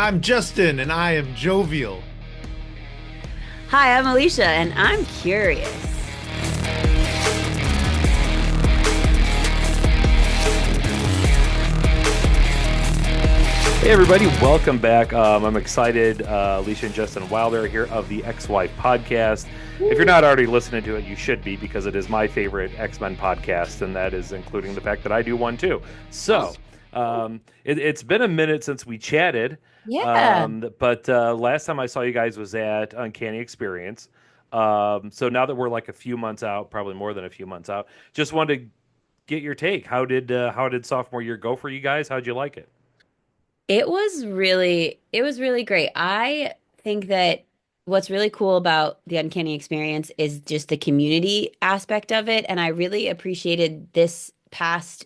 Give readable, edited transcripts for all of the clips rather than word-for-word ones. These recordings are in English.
I'm Justin, and I am jovial. Hi, I'm Alicia, and I'm curious. Hey everybody, welcome back. I'm excited. Alicia and Justin Wilder here of the Ex-Wife podcast. If you're not already listening to it, you should be because it is my favorite X-Men podcast, and that is including the fact that I do one too. So it's been a minute since we chatted, Yeah. but last time I saw you guys was at Uncanny Experience. So now that we're like a few months out, probably more than a few months out, just wanted to get your take. How did sophomore year go for you guys? How'd you like it? It was really great. I think that what's really cool about the Uncanny Experience is just the community aspect of it. And I really appreciated this past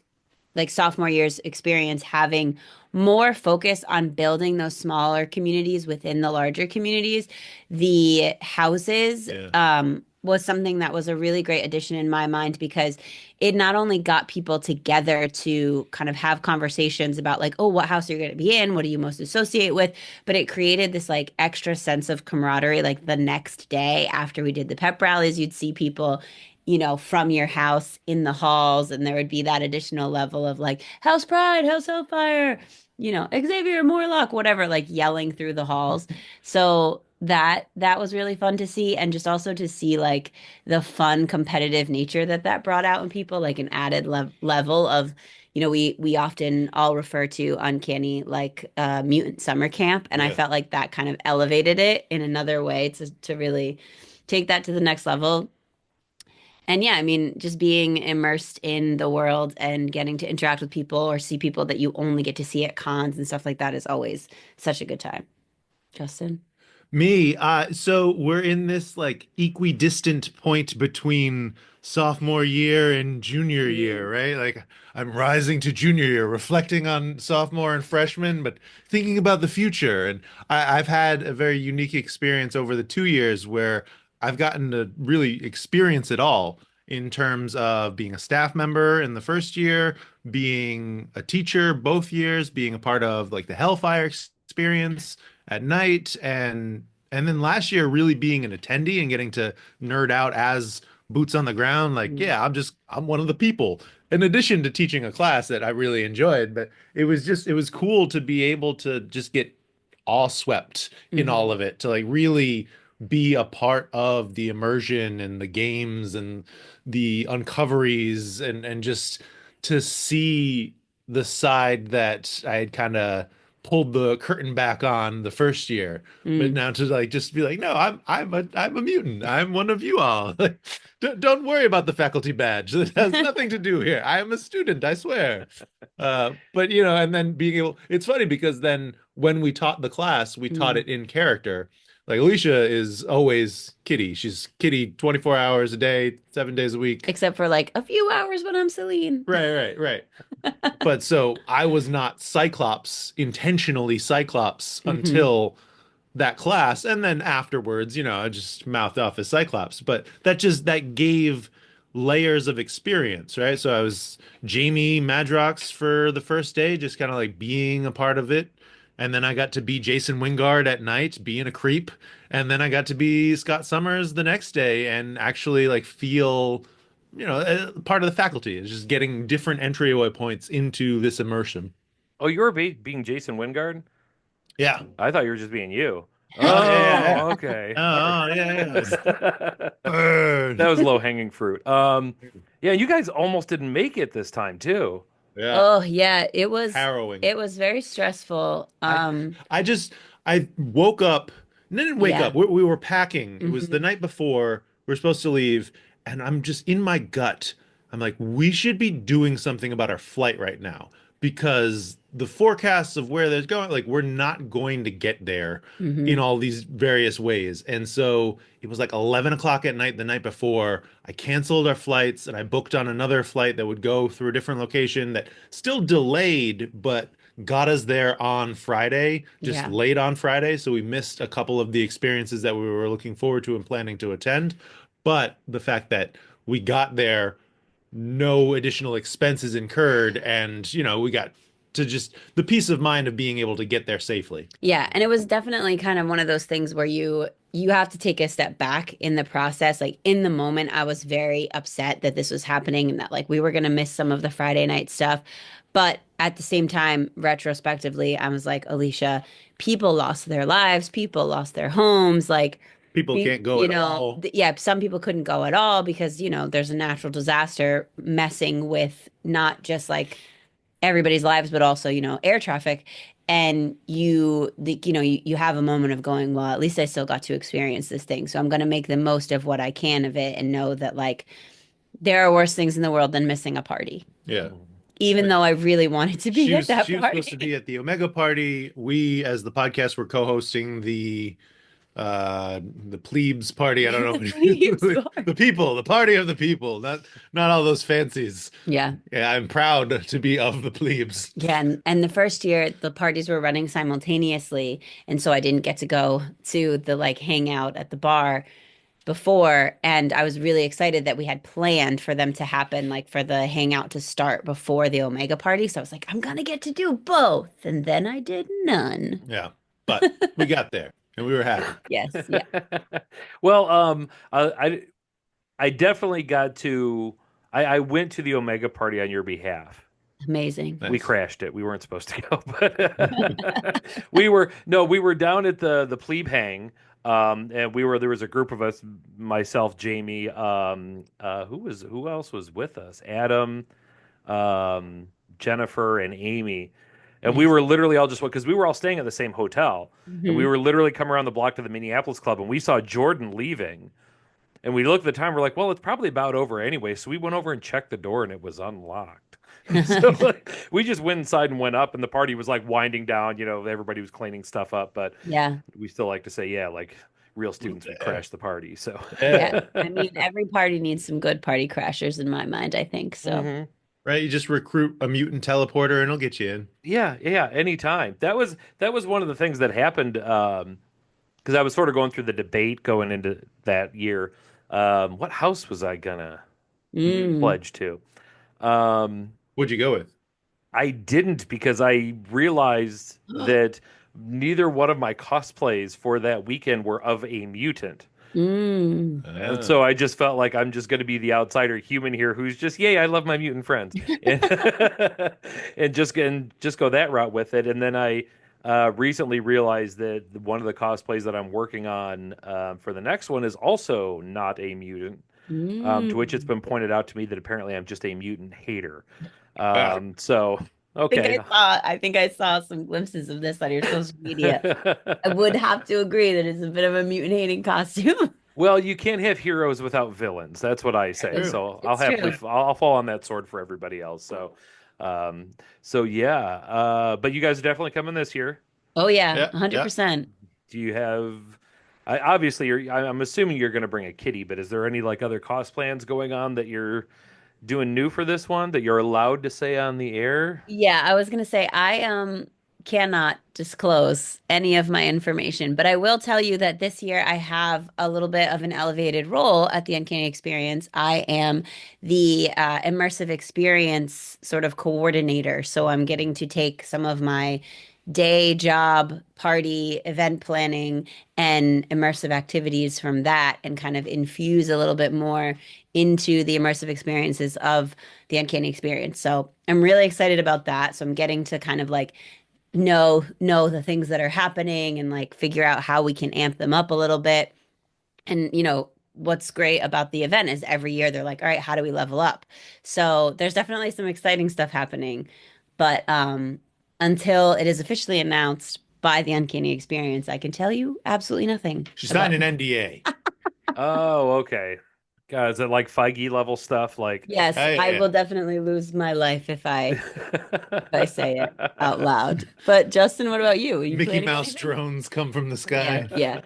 like sophomore year's experience having more focus on building those smaller communities within the larger communities. The houses Yeah. was something that was a really great addition in my mind because it not only got people together to kind of have conversations about like, oh, what house are you going to be in? What do you most associate with? But it created this like extra sense of camaraderie. Like the next day after we did the pep rallies, you'd see people from your house in the halls, and there would be that additional level of like House Pride, House Hellfire, Xavier Morlock, whatever, like yelling through the halls. So that was really fun to see, and just also to see like the fun competitive nature that brought out in people, like an added level of we often all refer to Uncanny like mutant summer camp, and I Yeah. felt like that kind of elevated it in another way to really take that to the next level. And yeah, I mean, just being immersed in the world and getting to interact with people or see people that you only get to see at cons and stuff like that is always such a good time. Justin? Me, so we're in this like equidistant point between sophomore year and junior year, Mm. right? Like I'm rising to junior year, reflecting on sophomore and freshman, but thinking about the future. And I've had a very unique experience over the 2 years where I've gotten to really experience it all in terms of being a staff member in the first year, being a teacher both years, being a part of like the Hellfire experience at night, and then last year really being an attendee and getting to nerd out as boots on the ground. Like, Mm. yeah, I'm one of the people in addition to teaching a class that I really enjoyed. But it was cool to be able to just get all swept in all Mhm. of it, to like really be a part of the immersion and the games and the uncoveries, and just to see the side that I had kind of pulled the curtain back on the first year, but Mm. now to like just be like, no, I'm a mutant. I'm one of you all. Like, don't worry about the faculty badge. It has nothing to do here. I am a student, I swear. But and then being able, it's funny because then when we taught the class, we taught Mm. it in character. Like Alicia is always Kitty. She's Kitty 24 hours a day, 7 days a week. Except for like a few hours when I'm Celine. Right. But so I was not Cyclops, intentionally Cyclops Hmm. until that class. And then afterwards, I just mouthed off as Cyclops. But that gave layers of experience, right? So I was Jamie Madrox for the first day, just kind of like being a part of it. And then I got to be Jason Wingard at night, being a creep. And then I got to be Scott Summers the next day and actually like feel part of the faculty is just getting different entryway points into this immersion. Oh, you were being Jason Wingard? Yeah. I thought you were just being you. Oh yeah. Oh, okay. All Oh yeah. right. That Burn. was low hanging fruit. Yeah, you guys almost didn't make it this time too. Yeah. Oh yeah, it was Harrowing. it was very stressful. I I just I woke up. No, I didn't wake Yeah. up. We were packing. It was the Hmm. night before. We were supposed to leave, and I'm just in my gut. I'm like, we should be doing something about our flight right now because the forecasts of where they're going, like, we're not going to get there in Hmm. all these various ways. And so it was like 11 o'clock at night the night before. I canceled our flights and I booked on another flight that would go through a different location that still delayed, but got us there on Friday, just Yeah. late on Friday. So we missed a couple of the experiences that we were looking forward to and planning to attend. But the fact that we got there, no additional expenses incurred, and we got to just the peace of mind of being able to get there safely. Yeah, and it was definitely kind of one of those things where you have to take a step back in the process. Like in the moment, I was very upset that this was happening and that like we were going to miss some of the Friday night stuff. But at the same time, retrospectively, I was like, Alicia, people lost their lives, people lost their homes, like People can't go you at know, all. yeah, some people couldn't go at all because, there's a natural disaster messing with not just like everybody's lives, but also, air traffic. And you have a moment of going, well, at least I still got to experience this thing. So I'm going to make the most of what I can of it and know that like there are worse things in the world than missing a party, Yeah. even though I really wanted to be at that She was supposed to party. be at the Omega party. We, as the podcast, were co-hosting the plebes party. I don't know. Please, The people, the party of the people, not all those fancies. yeah. Yeah, I'm proud to be of the plebes. Yeah, and the first year the parties were running simultaneously, and so I didn't get to go to the like hangout at the bar before, and I was really excited that we had planned for them to happen, like for the hangout to start before the Omega party. So I was like, I'm gonna get to do both, and then I did none. Yeah, but we got there and we were happy. Yes, yeah, Well, I definitely got to. I went to the Omega party on your behalf. amazing. We Nice. crashed it. We weren't supposed to go, but we were down at the plebe hang. And there was a group of us, myself, Jamie, who else was with us? Adam, Jennifer, and Amy. And we Nice. were literally all just because we were all staying at the same hotel, and we Mhm. were literally coming around the block to the Minneapolis club, and we saw Jordan leaving, and we looked at the time, we're like, well, it's probably about over anyway. So we went over and checked the door, and it was unlocked. So like, we just went inside and went up, and the party was like winding down. Everybody was cleaning stuff up, but Yeah, we still like to say, yeah, like real students would crash the party. So yeah. Yeah. I mean, every party needs some good party crashers in my mind, I think. So, Mhm. Right, you just recruit a mutant teleporter and it'll get you in. Yeah, yeah, anytime. That was one of the things that happened because I was sort of going through the debate going into that year. What house was I gonna mm, pledge to? Um, What'd you go with? I didn't because I realized that neither one of my cosplays for that weekend were of a mutant. mm. And Ah. so I just felt like I'm just going to be the outsider human here who's just, yay, I love my mutant friends. And, and just go that route with it. And then I recently realized that one of the cosplays that I'm working on for the next one is also not a mutant. To which it's Mm. been pointed out to me that apparently I'm just a mutant hater. Wow. So okay. I think I saw some glimpses of this on your social media. I would have to agree that it's a bit of a mutant hating costume. Well, you can't have heroes without villains. That's what I say. True. So I'll It's happily, true. I'll fall on that sword for everybody else. Um, so yeah. But you guys are definitely coming this year. Oh yeah, Yeah, yeah. 100%. Do you have? Obviously, I'm assuming you're going to bring a kitty, but is there any like other plans going on that you're doing new for this one that you're allowed to say on the air? Yeah, I was gonna say I cannot disclose any of my information, but I will tell you that this year I have a little bit of an elevated role at the Uncanny Experience. I am the immersive experience sort of coordinator, so I'm getting to take some of my day job, party, event planning, and immersive activities from that and kind of infuse a little bit more into the immersive experiences of the Uncanny Experience. So I'm really excited about that. So I'm getting to kind of like know the things that are happening and like figure out how we can amp them up a little bit. And what's great about the event is every year they're like, all right, how do we level up? So there's definitely some exciting stuff happening. But until it is officially announced by the Uncanny Experience, I can tell you absolutely nothing She about. signed an NDA. Oh, okay. God, is it like Feige level stuff? Like, Yes, Hey, I yeah. will definitely lose my life if I say it out loud. But Justin, what about you? Are you Mickey planning Mouse anything? drones come from the Yeah, sky. yeah.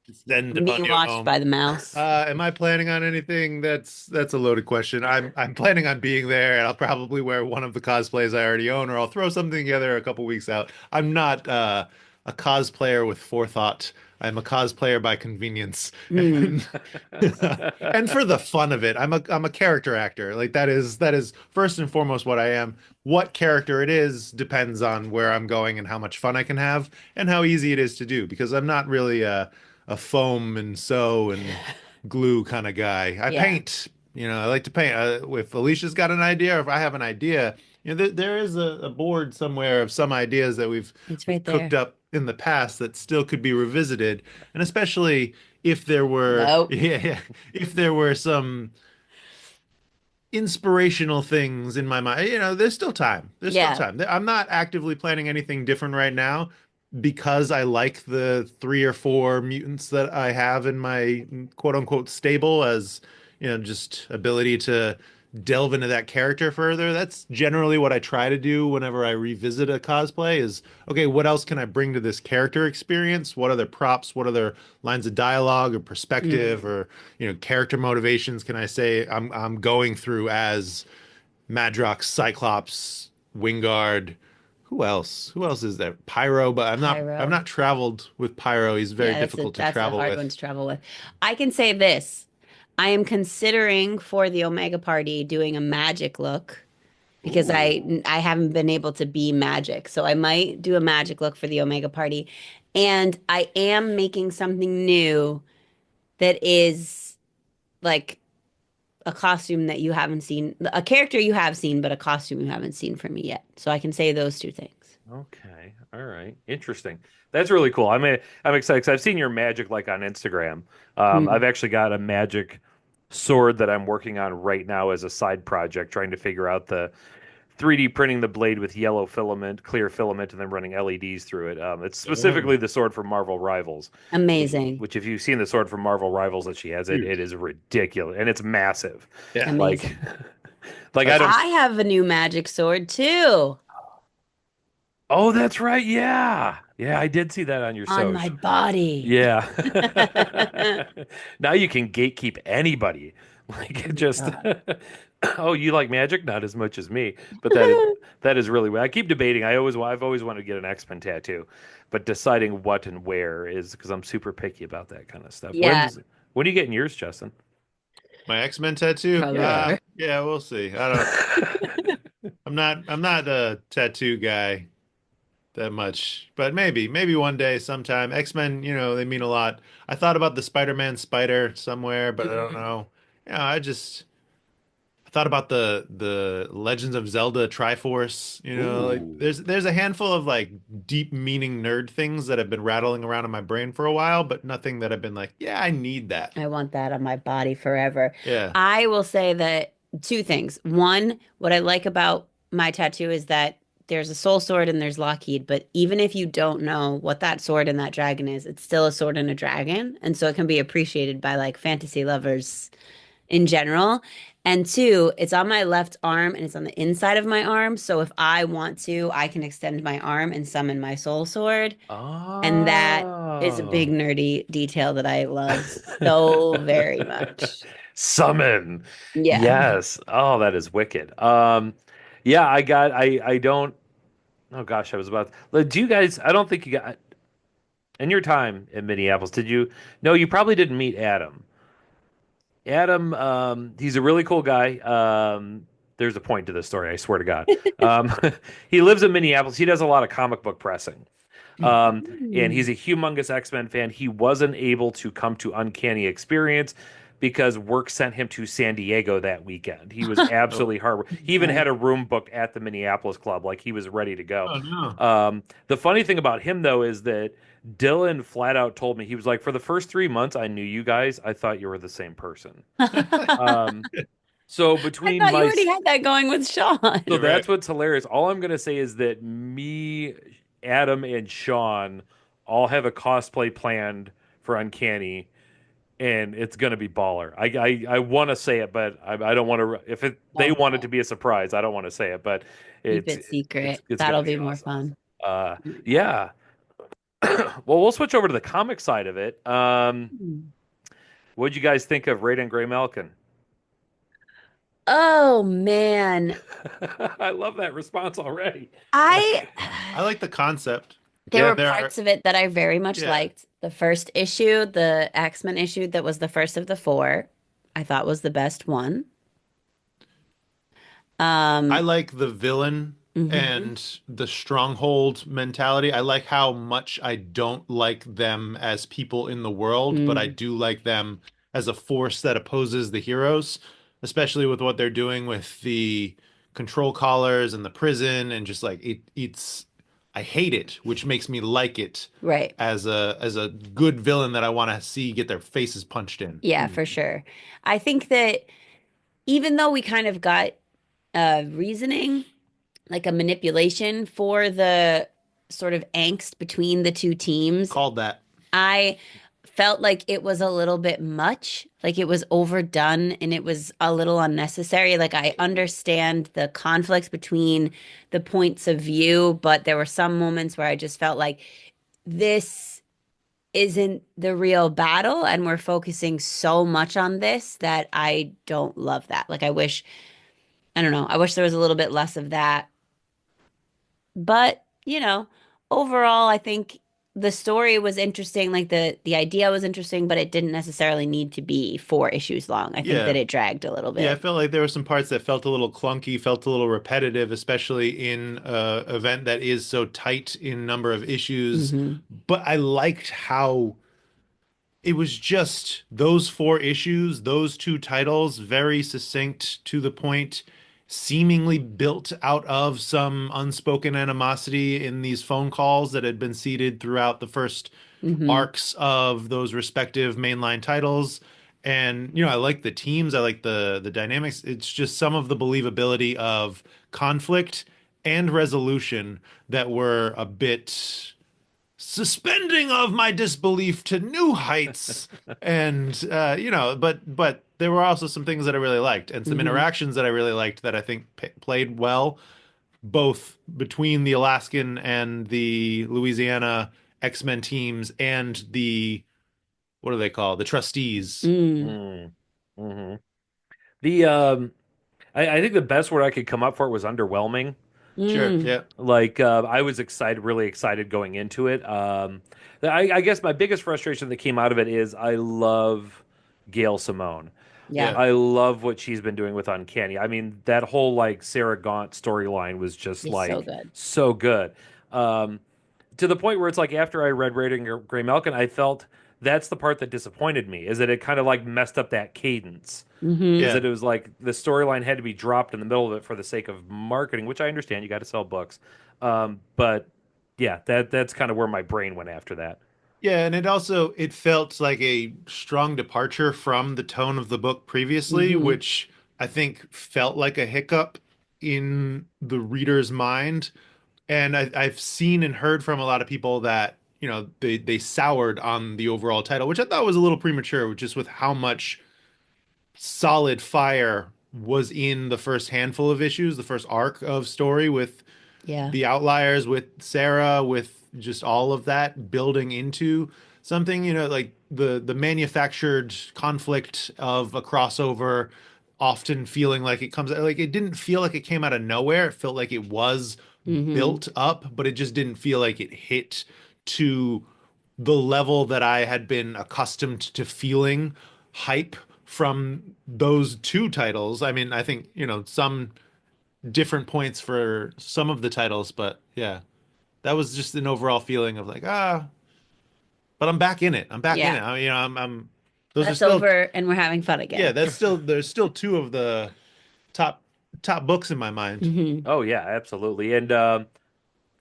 Descend upon Being your watched home. by the mouse. Am I planning on anything? That's a loaded question. I'm planning on being there, and I'll probably wear one of the cosplays I already own, or I'll throw something together a couple weeks out. I'm not a cosplayer with forethought. I'm a cosplayer by convenience, Mm, and and for the fun of it, I'm a character actor. Like that is first and foremost what I am. What character it is depends on where I'm going and how much fun I can have and how easy it is to do. Because I'm not really a foam and sew and glue kind of guy. I yeah, paint. I like to paint. If Alicia's got an idea, or if I have an idea, there is a board somewhere of some ideas that it's we've right cooked there. up in the past that still could be revisited, and especially if there were, Nope. yeah, if there were some inspirational things in my mind. There's still time. There's still Yeah. time. I'm not actively planning anything different right now because I like the three or four mutants that I have in my quote unquote stable as, just ability to delve into that character further. That's generally what I try to do whenever I revisit a cosplay is, okay, what else can I bring to this character experience? What other props, what other lines of dialogue or perspective Mm. or character motivations can I say I'm going through as Madrox, Cyclops, Wingard. Who else? Who else is there? Pyro, but I've Pyro. not traveled with Pyro. He's very Yeah, that's a difficult to that's a travel hard one with. to travel with. I can say this. I am considering for the Omega Party doing a magic look because Ooh. I haven't been able to be magic. So I might do a magic look for the Omega Party. And I am making something new that is like a costume that you haven't seen, a character you have seen, but a costume you haven't seen from me yet. So I can say those two things. Okay. All right. Interesting. That's really cool. I'm excited because I've seen your magic like on Instagram. I've Mm. actually got a magic sword that I'm working on right now as a side project, trying to figure out the 3D printing the blade with yellow filament, clear filament, and then running LEDs through it. It's Yeah. specifically the sword from Marvel Rivals, which Amazing. which if you've seen the sword from Marvel Rivals that she has, it Huge. is ridiculous and it's massive. Yeah. Like Amazing. like I That's don't. I have a new magic sword too Oh, that's right. Yeah. Yeah, I did see that on your on my Soch. body. Yeah. Now you can gatekeep anybody. Like Oh it my just God. oh, you like magic? Not as much as me, but that is really I keep debating. I've always wanted to get an X-Men tattoo, but deciding what and where is because I'm super picky about that kind of stuff. Yeah, When are you getting yours, Justin? my X-Men tattoo. probably Yeah. never. Yeah, we'll see. I don't. I'm not a tattoo guy that much, but maybe one day, sometime. X-Men, they mean a lot. I thought about the Spider-Man spider somewhere, but I don't Mm. know. I thought about the Legends of Zelda Triforce. Like Ooh. there's a handful of like deep meaning nerd things that have been rattling around in my brain for a while, but nothing that I've been like, yeah, I need that. I want that on my body forever. Yeah. I will say that two things. One, what I like about my tattoo is that there's a soul sword and there's Lockheed, but even if you don't know what that sword and that dragon is, it's still a sword and a dragon. And so it can be appreciated by like fantasy lovers in general. And two, it's on my left arm and it's on the inside of my arm. So if I want to, I can extend my arm and summon my soul sword. And that is a big Oh. nerdy detail that I love so very much. Summon. Yeah. Yes. Oh, that is wicked. Yeah, I don't oh gosh, I was about do you guys I don't think you got in your time in Minneapolis, did you no, you probably didn't meet Adam. Adam, he's a really cool guy. There's a point to this story, I swear to God. Um, he lives in Minneapolis. He does a lot of comic book pressing. And Mm. he's a humongous X-Men fan. He wasn't able to come to Uncanny Experience because work sent him to San Diego that weekend. He was Oh, absolutely hard. He even Nice. had a room booked at the Minneapolis club, like he was ready to go. oh no. The funny thing about him though is that Dylan flat out told me he was like, for the first 3 months I knew you guys, I thought you were the same person. Um, so I between thought you my already had that going with so Sean. that's Right. what's hilarious. All I'm gonna say is that me, Adam, and Sean all have a cosplay planned for Uncanny, and it's gonna be baller. I want to say it, but I don't want to. If they Love want it that. to be a surprise, I don't want to say it, but Keep it's it secret. it's gonna That'll be be more awesome. fun. Yeah. Well, we'll switch over to the comic side of it. Hmm. What'd you guys think of Raiden Graymalkin? Oh man. I love that response already. I I like the concept. there were There are, parts of it that I very much yeah. liked. The first issue, the X-Men issue that was the first of the four, I thought was the best one. I Um, like the villain mhm, and the stronghold mentality. I like how much I don't like them as people in the world, but I mm, do like them as a force that opposes the heroes, especially with what they're doing with the control collars and the prison and just like it's I hate it, which makes me like it right. as a good villain that I want to see get their faces punched in. Yeah, for sure. I think that even though we kind of got reasoning, like a manipulation for the sort of angst between the two teams, Called that. I felt like it was a little bit much, like it was overdone and it was a little unnecessary. Like I understand the conflicts between the points of view, but there were some moments where I just felt like this isn't the real battle and we're focusing so much on this that I don't love that. Like I wish, I don't know, I wish there was a little bit less of that. But, overall, I think the story was interesting, like the idea was interesting, but it didn't necessarily need to be 4 issues long. I think that Yeah. it dragged a little Yeah, I bit. felt like there were some parts that felt a little clunky, felt a little repetitive, especially in a event that is so tight in number of issues. Hmm. But I liked how it was just those 4 issues, those 2 titles, very succinct, to the point, seemingly built out of some unspoken animosity in these phone calls that had been seeded throughout the first Hmm. arcs of those respective mainline titles. And I like the teams, I like the dynamics. It's just some of the believability of conflict and resolution that were a bit suspending of my disbelief to new heights. And but there were also some things that I really liked and some Hmm. interactions that I really liked that I think played well, both between the Alaskan and the Louisiana X-Men teams and the what do they call the trustees. Mm. Mm. Hmm. The I think the best word I could come up for it was underwhelming. Sure, Mm. yeah, Like I was excited, really excited going into it. I guess my biggest frustration that came out of it is I love Gail Simone. Yeah, yeah, I love what she's been doing with Uncanny. I mean, that whole like Sarah Gaunt storyline was just it's so like good. so good. Um, to the point where it's like after I read Raiding Graymalkin, I felt that's the part that disappointed me, is that it kind of like messed up that cadence. Is Hmm. yeah. that it was like the storyline had to be dropped in the middle of it for the sake of marketing, which I understand. You got to sell books, but yeah, that's kind of where my brain went after that. Yeah, and it felt like a strong departure from the tone of the book previously, Hmm. which I think felt like a hiccup in the reader's mind. And I've seen and heard from a lot of people that, they soured on the overall title, which I thought was a little premature, just with how much solid fire was in the first handful of issues, the first arc of story with Yeah. the outliers, with Sarah, with just all of that building into something, like the manufactured conflict of a crossover often feeling like it comes like it didn't feel like it came out of nowhere. It felt like it was Hmm. built up, but it just didn't feel like it hit to the level that I had been accustomed to feeling hype from those 2 titles. I mean, I think, some different points for some of the titles, but yeah, that was just an overall feeling of like, but I'm back in it. I'm back in Yeah. it. Those are That's still, over and we're having fun yeah, again. there's still 2 of the top, top books in my mind. Hmm. Oh yeah, absolutely. And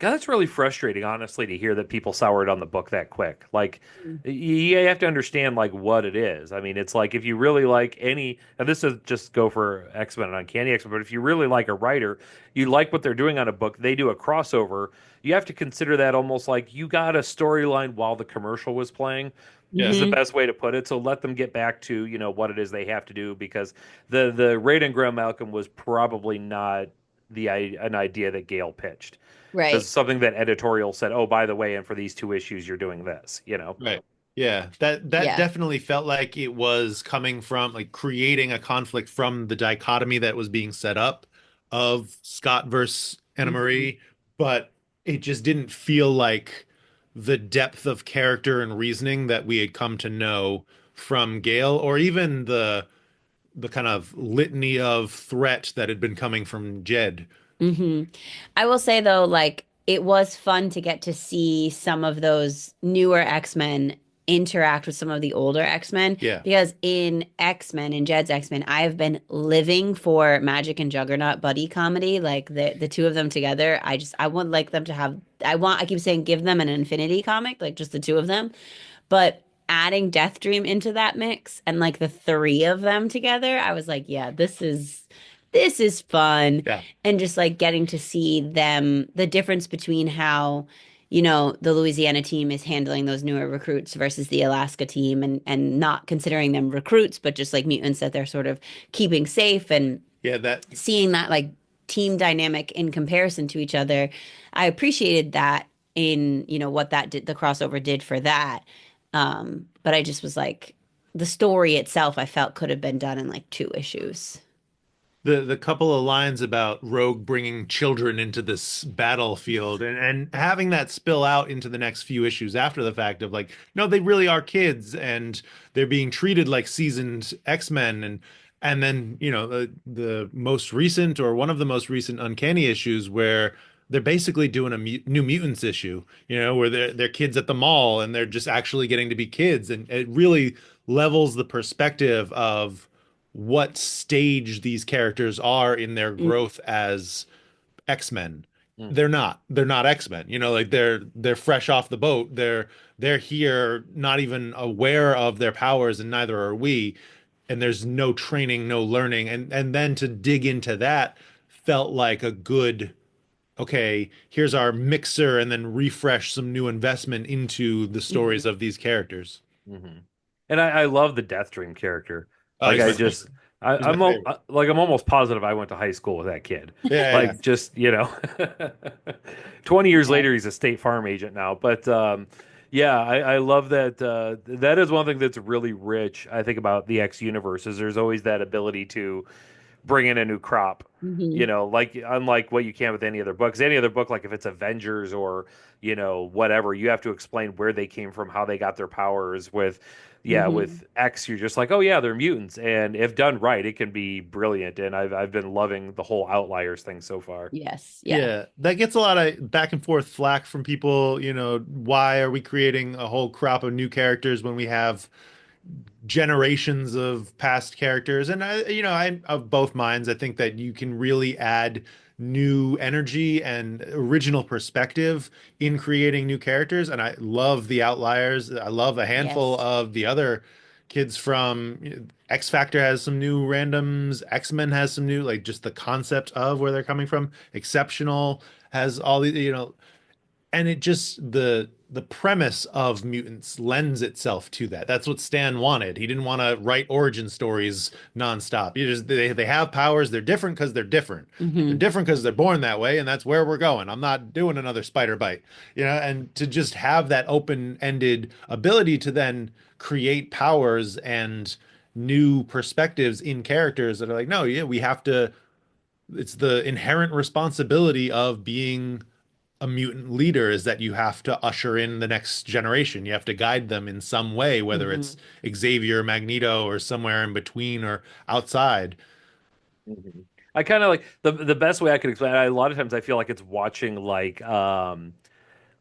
God, that's really frustrating, honestly, to hear that people soured on the book that quick. Like, you have to understand like what it is. I mean, it's like if you really like any, and this is just go for X-Men and Uncanny X-Men, but if you really like a writer, you like what they're doing on a book, they do a crossover. You have to consider that almost like you got a storyline while the commercial was playing. Yeah. Is the Hmm. best way to put it. So let them get back to what it is they have to do, because the Raid and Graham Malcolm was probably not an idea that Gail pitched. This is Right. something that editorial said, "Oh, by the way, and for these 2 issues, you're doing this." Right. Yeah, that Yeah. definitely felt like it was coming from like creating a conflict from the dichotomy that was being set up of Scott versus Anna Hmm. Marie, but it just didn't feel like the depth of character and reasoning that we had come to know from Gale, or even the kind of litany of threat that had been coming from Jed. hmm I will say though, like it was fun to get to see some of those newer X-Men interact with some of the older X-Men Yeah. because in X-Men, in Jed's X-Men, I have been living for Magic and Juggernaut buddy comedy, like the two of them together. I would like them to have I keep saying give them an Infinity comic, like just the two of them. But adding Death Dream into that mix and like the three of them together, I was like, yeah, this is fun. Yeah. And just like getting to see them, the difference between how, the Louisiana team is handling those newer recruits versus the Alaska team and not considering them recruits, but just like mutants that they're sort of keeping safe and Yeah, that seeing that like team dynamic in comparison to each other. I appreciated that in, what that did, the crossover did for that. But I just was like, the story itself, I felt could have been done in like 2 issues. the couple of lines about Rogue bringing children into this battlefield and having that spill out into the next few issues after the fact of like, no, they really are kids and they're being treated like seasoned X-Men and then, the most recent or one of the most recent Uncanny issues where they're basically doing a New Mutants issue, where they're kids at the mall and they're just actually getting to be kids, and it really levels the perspective of what stage these characters are in their growth as X-Men. Mm. They're not X-Men. Like they're fresh off the boat. They're here not even aware of their powers, and neither are we. And there's no training, no learning. And then to dig into that felt like a good, okay, here's our mixer, and then refresh some new investment into the stories Mhm. of these characters. Hmm. And I love the Death Dream character. Oh, Like he's I my just favorite. He's my favorite. like I'm almost positive I went to high school with that kid. Yeah, yeah. Like just 20 years Yes. later he's a State Farm agent now. But yeah, I love that. That is one thing that's really rich. I think about the X universe is there's always that ability to bring in a new crop. Mhm. Like unlike what you can with any other book. 'Cause any other book, like if it's Avengers or whatever, you have to explain where they came from, how they got their powers. Mhm. With X, you're just like, oh yeah, they're mutants, and if done right, it can be brilliant. And I've been loving the whole Outliers thing so far. Yes. Yeah. Yeah, that gets a lot of back and forth flack from people. Why are we creating a whole crop of new characters when we have generations of past characters? And I'm of both minds. I think that you can really add new energy and original perspective in creating new characters. And I love the Outliers. I love a handful Yes. of the other kids from X Factor has some new randoms. X-Men has some new, like just the concept of where they're coming from. Exceptional has all the, and it just the premise of mutants lends itself to that. That's what Stan wanted. He didn't want to write origin stories nonstop. They have powers. They're different because they're different. They're hmm different because they're born that way, and that's where we're going. I'm not doing another spider bite, and to just have that open-ended ability to then create powers and new perspectives in characters that are like, no, yeah, we have to. It's the inherent responsibility of being a mutant leader is that you have to usher in the next generation. You have to guide them in some way, whether it's hmm Xavier, Magneto, or somewhere in between or outside. Mhm. I kind of like the best way I could explain it. A lot of times I feel like it's watching like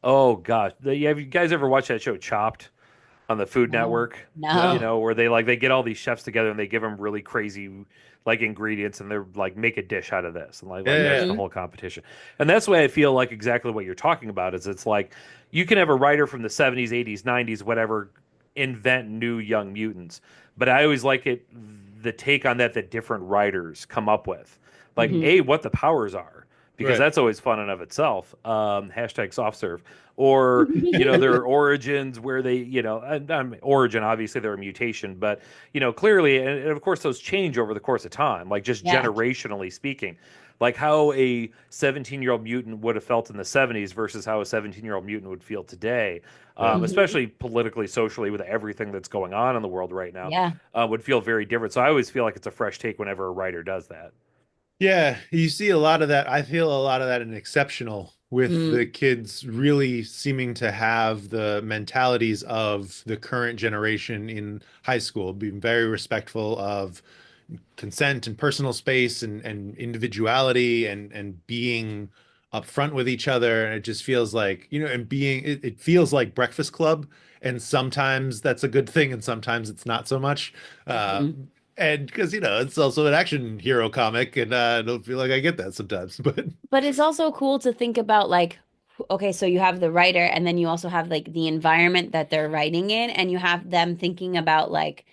oh gosh, have you guys ever watched that show Chopped on the Food No. Network? No. No. Where they get all these chefs together and they give them really crazy like ingredients and they're like make a dish out of this and like that's Yeah. the hmm whole competition. And that's why I feel like exactly what you're talking about is it's like you can have a writer from the 70s, 80s, 90s, whatever, invent new young mutants. But I always like it the take on that different writers come up with. Like hmm A, what the powers are, because Right. that's always fun in of itself. Hashtag soft serve. Or their origins where they origin obviously they're a mutation but clearly and of course those change over the course of time like just Yeah. generationally speaking like how a 17-year-old mutant would have felt in the 70s versus how a 17-year-old mutant would feel today, Yeah. hmm especially politically socially with everything that's going on in the world right now, Yeah. would feel very different. So I always feel like it's a fresh take whenever a writer does that. Yeah, you see a lot of that. I feel a lot of that in Exceptional, with the Mm, kids really seeming to have the mentalities of the current generation in high school, being very respectful of consent and personal space and individuality and being upfront with each other. And it just feels like, and it feels like Breakfast Club. And sometimes that's a good thing, and sometimes it's not so much. Uh, mhm. and because, it's also an action hero comic, and I don't feel like I get that sometimes. But But it's also cool to think about like, okay, so you have the writer and then you also have like the environment that they're writing in, and you have them thinking about like,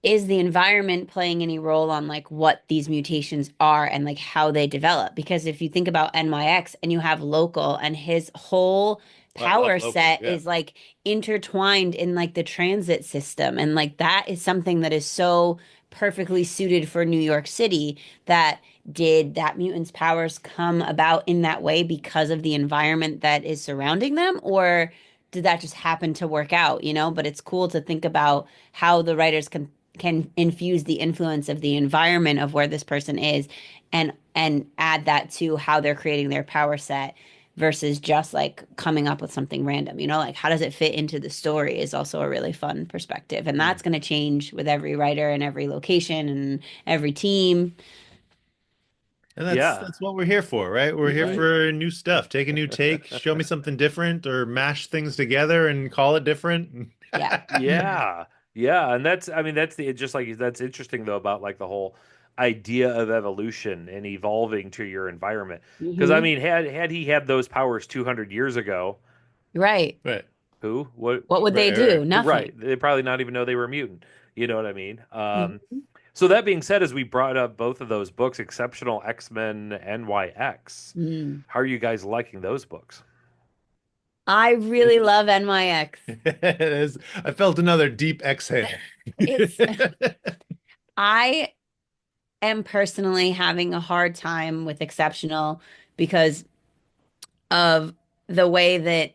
is the environment playing any role on like what these mutations are and like how they develop? Because if you think about NYX and you have Local and his whole I love power Local. set Yeah. is like intertwined in like the transit system, and like that is something that is so perfectly suited for New York City. That did that mutant's powers come about in that way because of the environment that is surrounding them, or did that just happen to work out, you know? But it's cool to think about how the writers can infuse the influence of the environment of where this person is, and add that to how they're creating their power set versus just like coming up with something random, you know, like how does it fit into the story is also a really fun perspective, and Mm. that's going to change with every writer and every location and every team. And that's Yeah, that's what we're here for, right? We're here Hmm. for new stuff. Take a new take, show me something different, or mash things together and call it different. Yeah. yeah, yeah, and that's I mean that's the just like that's interesting though about like the whole idea of evolution and evolving to your environment. Because I Hmm. mean, had he had those powers 200 years ago, Right. Right, who what What would they right, do? right. Nothing. right? They probably not even know they were a mutant. You know what I mean? Mhm. So that being said, as we brought up both of those books, Exceptional X-Men NYX, Mm. how are you guys liking those books? I really love NYX. I felt another deep exhale. It's I am personally having a hard time with Exceptional because of the way that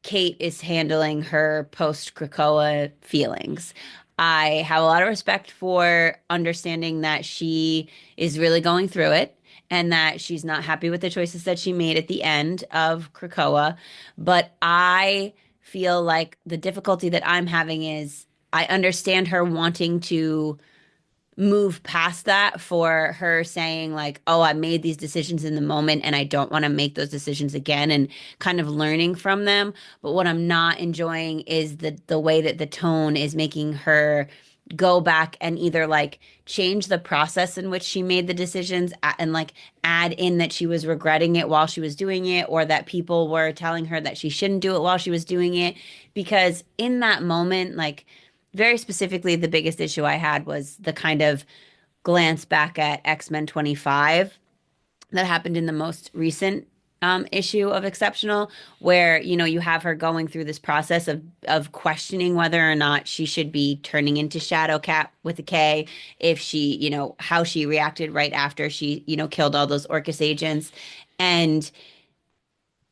Kate is handling her post Krakoa feelings. I have a lot of respect for understanding that she is really going through it and that she's not happy with the choices that she made at the end of Krakoa. But I feel like the difficulty that I'm having is I understand her wanting to move past that, for her saying like, oh, I made these decisions in the moment and I don't want to make those decisions again, and kind of learning from them. But what I'm not enjoying is the way that the tone is making her go back and either like change the process in which she made the decisions, and like add in that she was regretting it while she was doing it, or that people were telling her that she shouldn't do it while she was doing it. Because in that moment, like very specifically, the biggest issue I had was the kind of glance back at X-Men 25 that happened in the most recent issue of Exceptional, where you have her going through this process of questioning whether or not she should be turning into Shadowcat with a K, if she, how she reacted right after she, killed all those Orcus agents. And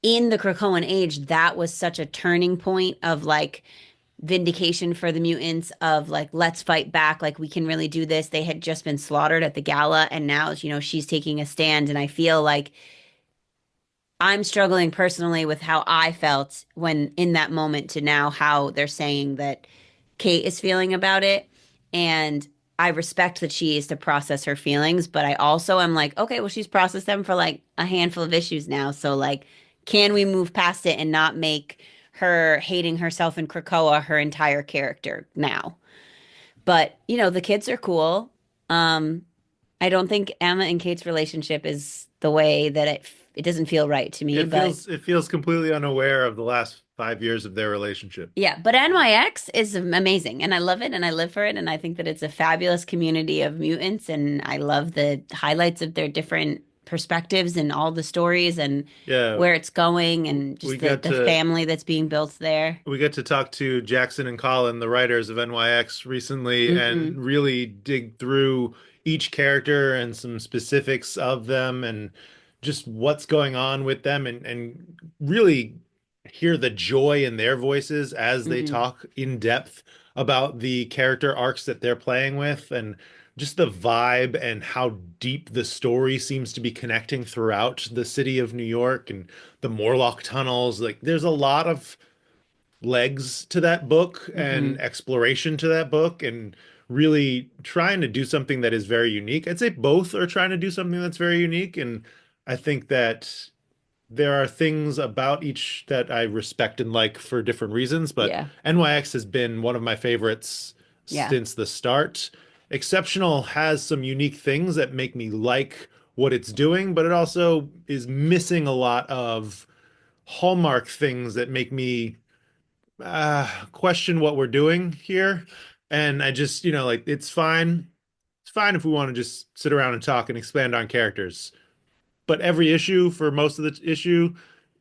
in the Krakoan age, that was such a turning point of like vindication for the mutants, of like, let's fight back, like we can really do this. They had just been slaughtered at the gala, and now she's taking a stand, and I feel like I'm struggling personally with how I felt when in that moment to now how they're saying that Kate is feeling about it. And I respect that she is to process her feelings, but I also am like, okay, well, she's processed them for like a handful of issues now. So, like, can we move past it and not make her hating herself in Krakoa her entire character now? But, the kids are cool. Um, I don't think Emma and Kate's relationship is the way that it doesn't feel right to me, It but feels it feels completely unaware of the last 5 years of their relationship. yeah, but NYX is amazing, and I love it and I live for it, and I think that it's a fabulous community of mutants, and I love the highlights of their different perspectives and all the stories and Yeah, where it's going, and we just the got the to family that's being built there. we got to talk to Jackson and Colin, the writers of NYX, recently, and Hmm. really dig through each character and some specifics of them and just what's going on with them, and really hear the joy in their voices as they Hmm. talk in depth about the character arcs that they're playing with. And just the vibe and how deep the story seems to be connecting throughout the city of New York and the Morlock tunnels. Like there's a lot of legs to that book and Hmm. exploration to that book and really trying to do something that is very unique. I'd say both are trying to do something that's very unique. And I think that there are things about each that I respect and like for different reasons, but Yeah. NYX has been one of my favorites Yeah. since the start. Exceptional has some unique things that make me like what it's doing, but it also is missing a lot of hallmark things that make me question what we're doing here. And I just, like it's fine. It's fine if we want to just sit around and talk and expand on characters. But every issue for most of the issue,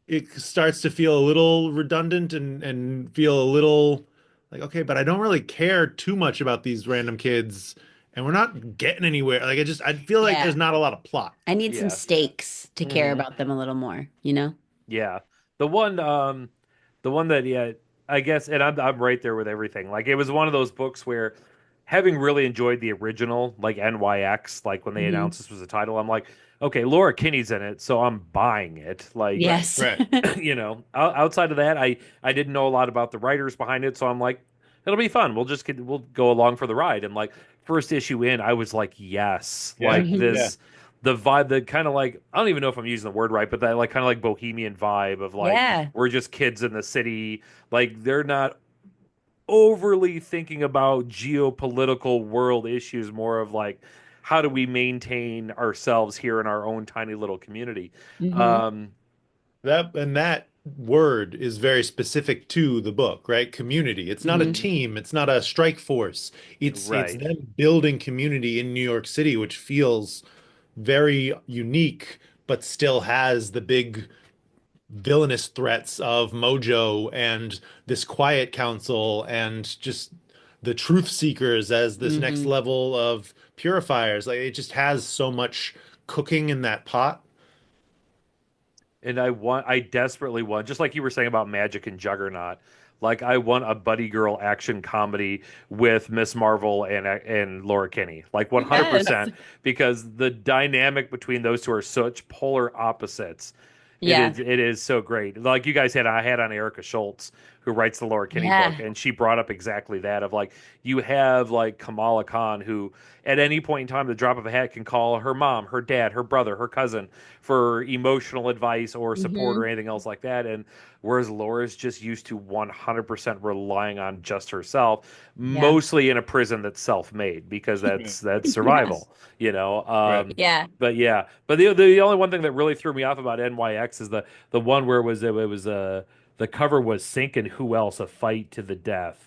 it starts to feel a little redundant and feel a little like, okay, but I don't really care too much about these random kids and we're not getting anywhere. Like I feel like Yeah. there's not a lot of plot. I need some Yeah. stakes to care Hmm. about them a little more, you know? Yeah. The one the one that yeah, I guess and I'm right there with everything. Like it was one of those books where having really enjoyed the original, like NYX, like when they Hmm. announced this was a title, I'm like, okay, Laura Kinney's in it, so I'm buying it. Like, Right, Yes. right. outside of that, I didn't know a lot about the writers behind it, so I'm like, it'll be fun. We'll go along for the ride. And like first issue in, I was like, yes, Yeah, like Hmm. yeah. this the vibe that kind of like I don't even know if I'm using the word right, but that like kind of like bohemian vibe of like Yeah. we're just kids in the city. Like they're not overly thinking about geopolitical world issues, more of like how do we maintain ourselves here in our own tiny little community. Hmm. Um, That word is very specific to the book, right? Community. It's not a Hmm. team, it's not a strike force. It's right. them building community in New York City, which feels very unique, but still has the big villainous threats of Mojo and this quiet council and just the truth seekers as this next Hmm. level of purifiers. Like it just has so much cooking in that pot. And I desperately want, just like you were saying about Magic and Juggernaut, like I want a buddy girl action comedy with Miss Marvel and Laura Kinney, like Yes. 100%, because the dynamic between those two are such polar opposites. Yeah. It is so great. Like you guys had, I had on Erica Schultz, who writes the Laura Kinney book, Yeah. and she brought up exactly that of like you have like Kamala Khan, who at any point in time, the drop of a hat can call her mom, her dad, her brother, her cousin for emotional advice or support or Hmm. anything else like that. And whereas Laura's just used to 100% relying on just herself, Yeah. mostly in a prison that's self-made because Yeah. that's Yes. survival, you know. Right. Yeah. But yeah, but the only one thing that really threw me off about NYX is the one where it was the cover was Sink and Who Else, a fight to the death,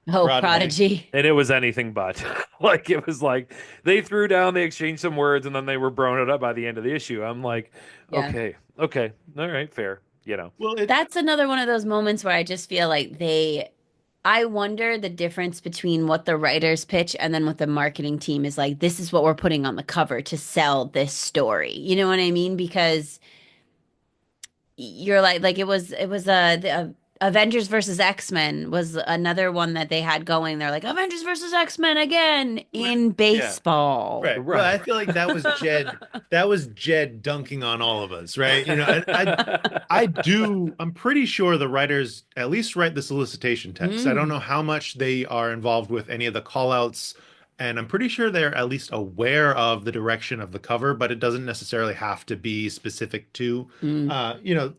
Oh, Prodigy. Prodigy. and it was anything but. Like it was like they threw down, they exchanged some words, and then they were blown it up by the end of the issue. I'm like, Yeah. okay, all right, fair, you know. Well, That's another one of those moments where I just feel like I wonder the difference between what the writers pitch and then what the marketing team is like, this is what we're putting on the cover to sell this story. You know what I mean? Because you're like it was the Avengers versus X-Men was another one that they had going. They're like Avengers versus X-Men again in yeah. baseball. Right. Well, I Right. feel like that was Jed. That was Jed dunking on all of us, right? I'm pretty sure the writers at least write the solicitation text. I don't Mm, know how much they are involved with any of the call outs, and I'm pretty sure they're at least aware of the direction of the cover, but it doesn't necessarily have to be specific to, mm, uh, you know,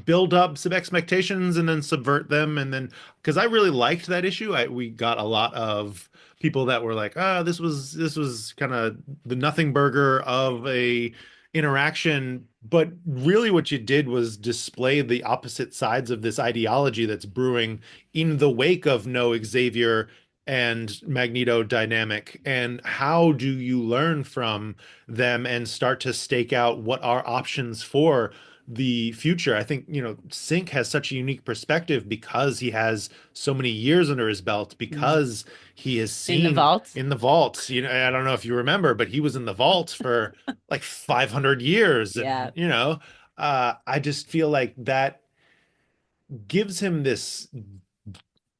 build up some expectations and then subvert them. And then, because I really liked that issue, we got a lot of people that were like, ah, this was kind of the nothing burger of a interaction. But really what you did was display the opposite sides of this ideology that's brewing in the wake of no Xavier and Magneto dynamic. And how do you learn from them and start to stake out what are options for the future? I think, Sync has such a unique perspective because he has so many years under his belt, mm. because he has In the seen vault. in the vault. I don't know if you remember, but he was in the vault for like 500 years. Yeah. And, I just feel like that gives him this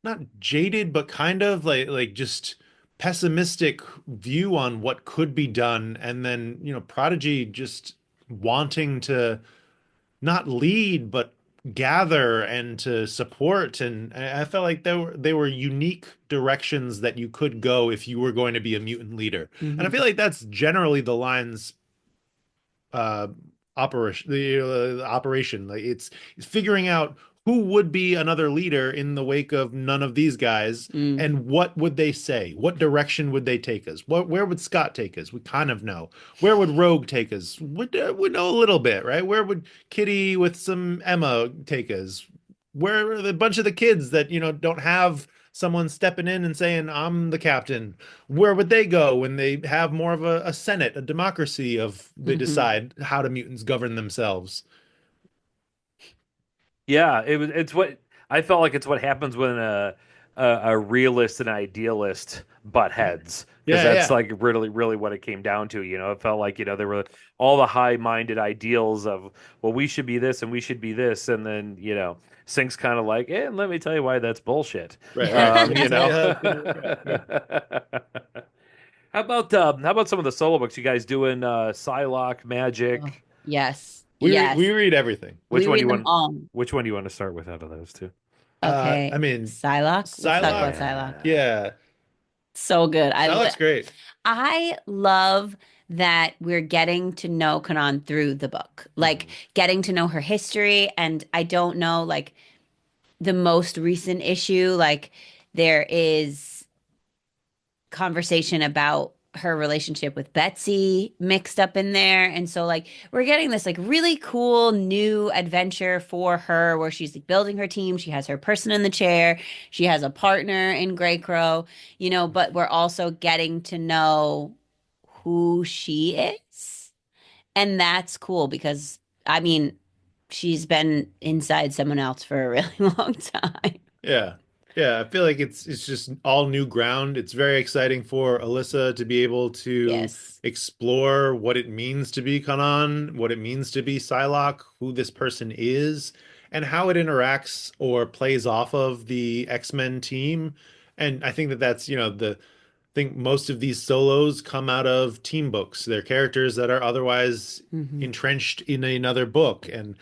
not jaded, but kind of like just pessimistic view on what could be done, and then, Prodigy just wanting to not lead, but gather and to support. And I felt like they were unique directions that you could go if you were going to be a mutant leader. And I Hmm. feel like that's generally the line's uh the operation. Like it's figuring out who would be another leader in the wake of none of these guys, Mm. and what would they say, what direction would they take us, where would Scott take us? We kind of know. Where would Rogue take us? We know a little bit, right? Where would Kitty with some Emma take us? Where are the bunch of the kids that don't have someone stepping in and saying I'm the captain? Where would they go when they have more of a senate, a democracy of they Hmm. decide how do mutants govern themselves? Yeah, it's what I felt like it's what happens when a realist and idealist butt heads, because Yeah, that's yeah, like really what it came down to. It felt like, there were all the high-minded ideals of, well, we should be this and we should be this, and then, Sync's kind of like, and let me tell you why that's bullshit. right, right. Let me You tell you know. how it's gonna work out. Yeah. How about some of the solo books you guys doing? Psylocke, Oh, Magic. yes. We Yes. read everything. Which We one do you read them want? all. Which one do you want to start with out of those two? I Okay. mean, Psylocke. Let's talk about Psylocke, Psylocke. Yeah. yeah, So good. Psylocke's great. I love that we're getting to know Kanan through the book. Like Mhm. getting to know her history, and I don't know like the most recent issue, like there is conversation about her relationship with Betsy mixed up in there. And so like we're getting this like really cool new adventure for her where she's like building her team. She has her person in the chair. She has a partner in Grey Crow, but we're also getting to know who she is. And that's cool because I mean, she's been inside someone else for a really long time. Yeah. Yeah, I feel like it's just all new ground. It's very exciting for Alyssa to be able to Yes. explore what it means to be Kanan, what it means to be Psylocke, who this person is, and how it interacts or plays off of the X-Men team. And I think that that's, the think most of these solos come out of team books. They're characters that are otherwise Hmm. entrenched in another book. And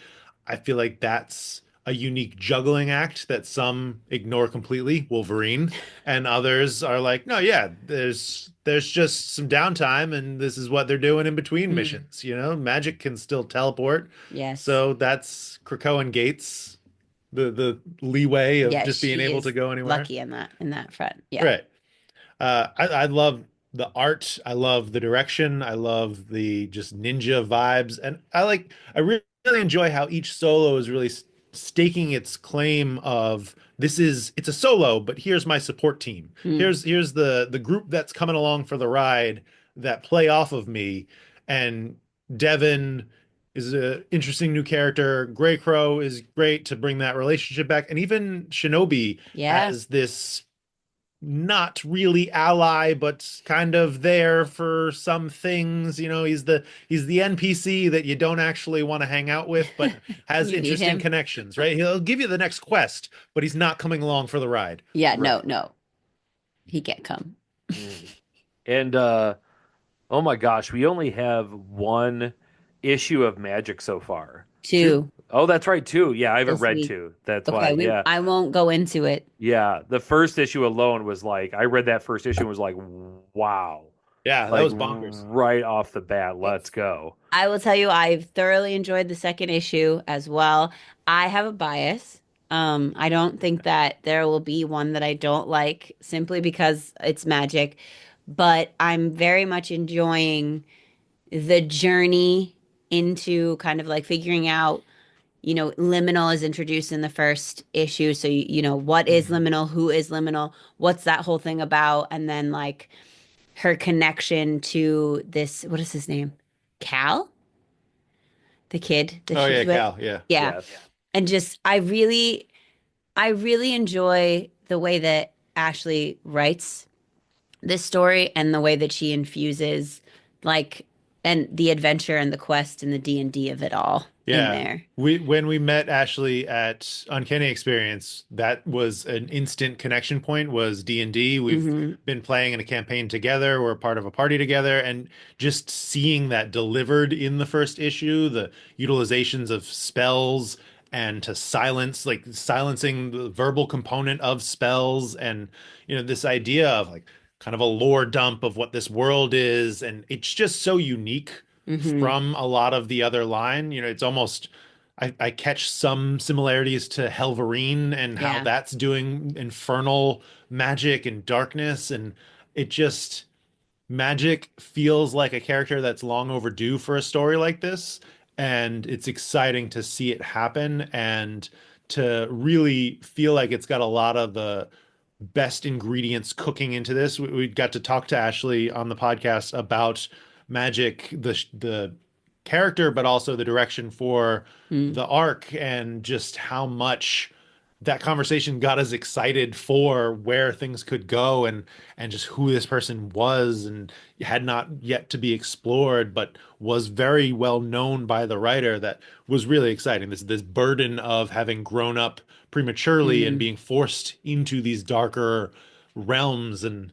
I feel like that's a unique juggling act that some ignore completely, Wolverine, and others are like, no, yeah, there's just some downtime, and this is what they're doing in between Mm. missions. Magic can still teleport. Yes. So that's Krakoa and Gates, the leeway of Yes, just being she able to is go anywhere. lucky in that front. Yeah. Right. I love the art. I love the direction. I love the just ninja vibes, and I really enjoy how each solo is really staking its claim of it's a solo, but here's my support team. Mm. Here's the group that's coming along for the ride that play off of me, and Devin is an interesting new character. Grey Crow is great to bring that relationship back, and even Shinobi Yeah. as this not really ally, but kind of there for some things. He's the NPC that you don't actually want to hang out with, but has You need interesting him. connections, right? He'll give you the next quest, but he's not coming along for the ride. Yeah, no, Right. no. He can't come. Mm. And oh my gosh, we only have one issue of Magic so far. Two. Two Oh, that's right, two. Yeah, I haven't this read week. two. That's why. Okay, we Yeah. I won't go into it. Yeah. The first issue alone was like, I read that first issue and was like, wow. Yeah, that Like was bonkers. right off the bat, let's It's go. I will tell you I've thoroughly enjoyed the second issue as well. I have a bias. I don't think that there will be one that I don't like simply because it's magic, but I'm very much enjoying the journey into kind of like figuring out, liminal is introduced in the first issue. So, what is Mhm. liminal? Who is liminal? What's that whole thing about? And then like her connection to this, what is his name? Cal, the kid that Oh yeah, she's with. Cal. Yeah. Yeah. Yes. And just, I really enjoy the way that Ashley writes this story and the way that she infuses like and the adventure and the quest and the D&D of it all. in Yeah. there. When we met Ashley at Uncanny Experience, that was an instant connection point was D&D. We've Hmm. been playing in a campaign together. We're part of a party together, and just seeing that delivered in the first issue, the utilizations of spells and to silence, like silencing the verbal component of spells, and this idea of like kind of a lore dump of what this world is, and it's just so unique Hmm. from a lot of the other line. It's almost I catch some similarities to Helverine and how Yeah. that's doing infernal magic and darkness, and it just Magic feels like a character that's long overdue for a story like this, and it's exciting to see it happen and to really feel like it's got a lot of the best ingredients cooking into this. We got to talk to Ashley on the podcast about Magic, the character, but also the direction for Mm. the arc, and just how much that conversation got us excited for where things could go, and just who this person was, and had not yet to be explored, but was very well known by the writer. That was really exciting. This burden of having grown up prematurely and Mm. being forced into these darker realms. And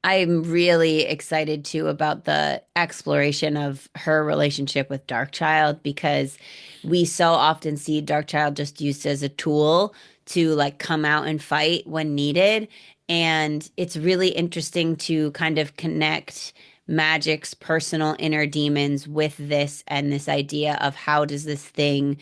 I'm really excited too about the exploration of her relationship with Darkchild, because we so often see Darkchild just used as a tool to like come out and fight when needed. And it's really interesting to kind of connect Magic's personal inner demons with this, and this idea of how does this thing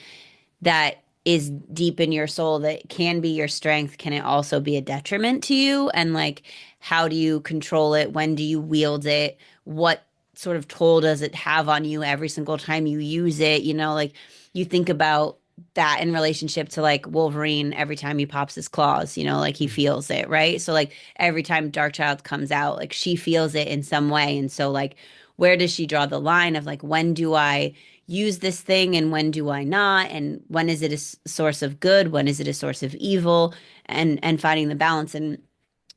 that is deep in your soul that can be your strength, can it also be a detriment to you? And like, how do you control it? When do you wield it? What sort of toll does it have on you every single time you use it? Like you think about that in relationship to like Wolverine every time he pops his claws, like he feels it, right? So like every time Darkchild comes out, like she feels it in some way. And so like where does she draw the line of like when do I use this thing and when do I not? And when is it a source of good? When is it a source of evil? And finding the balance. And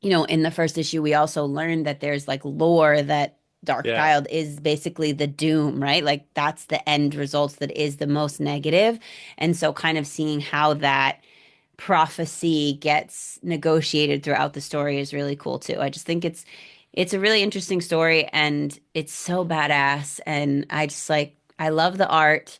in the first issue, we also learned that there's like lore that yeah, Darkchild is basically the doom, right? Like that's the end result that is the most negative. And so kind of seeing how that prophecy gets negotiated throughout the story is really cool too. I just think it's a really interesting story, and it's so badass, and I just like I love the art.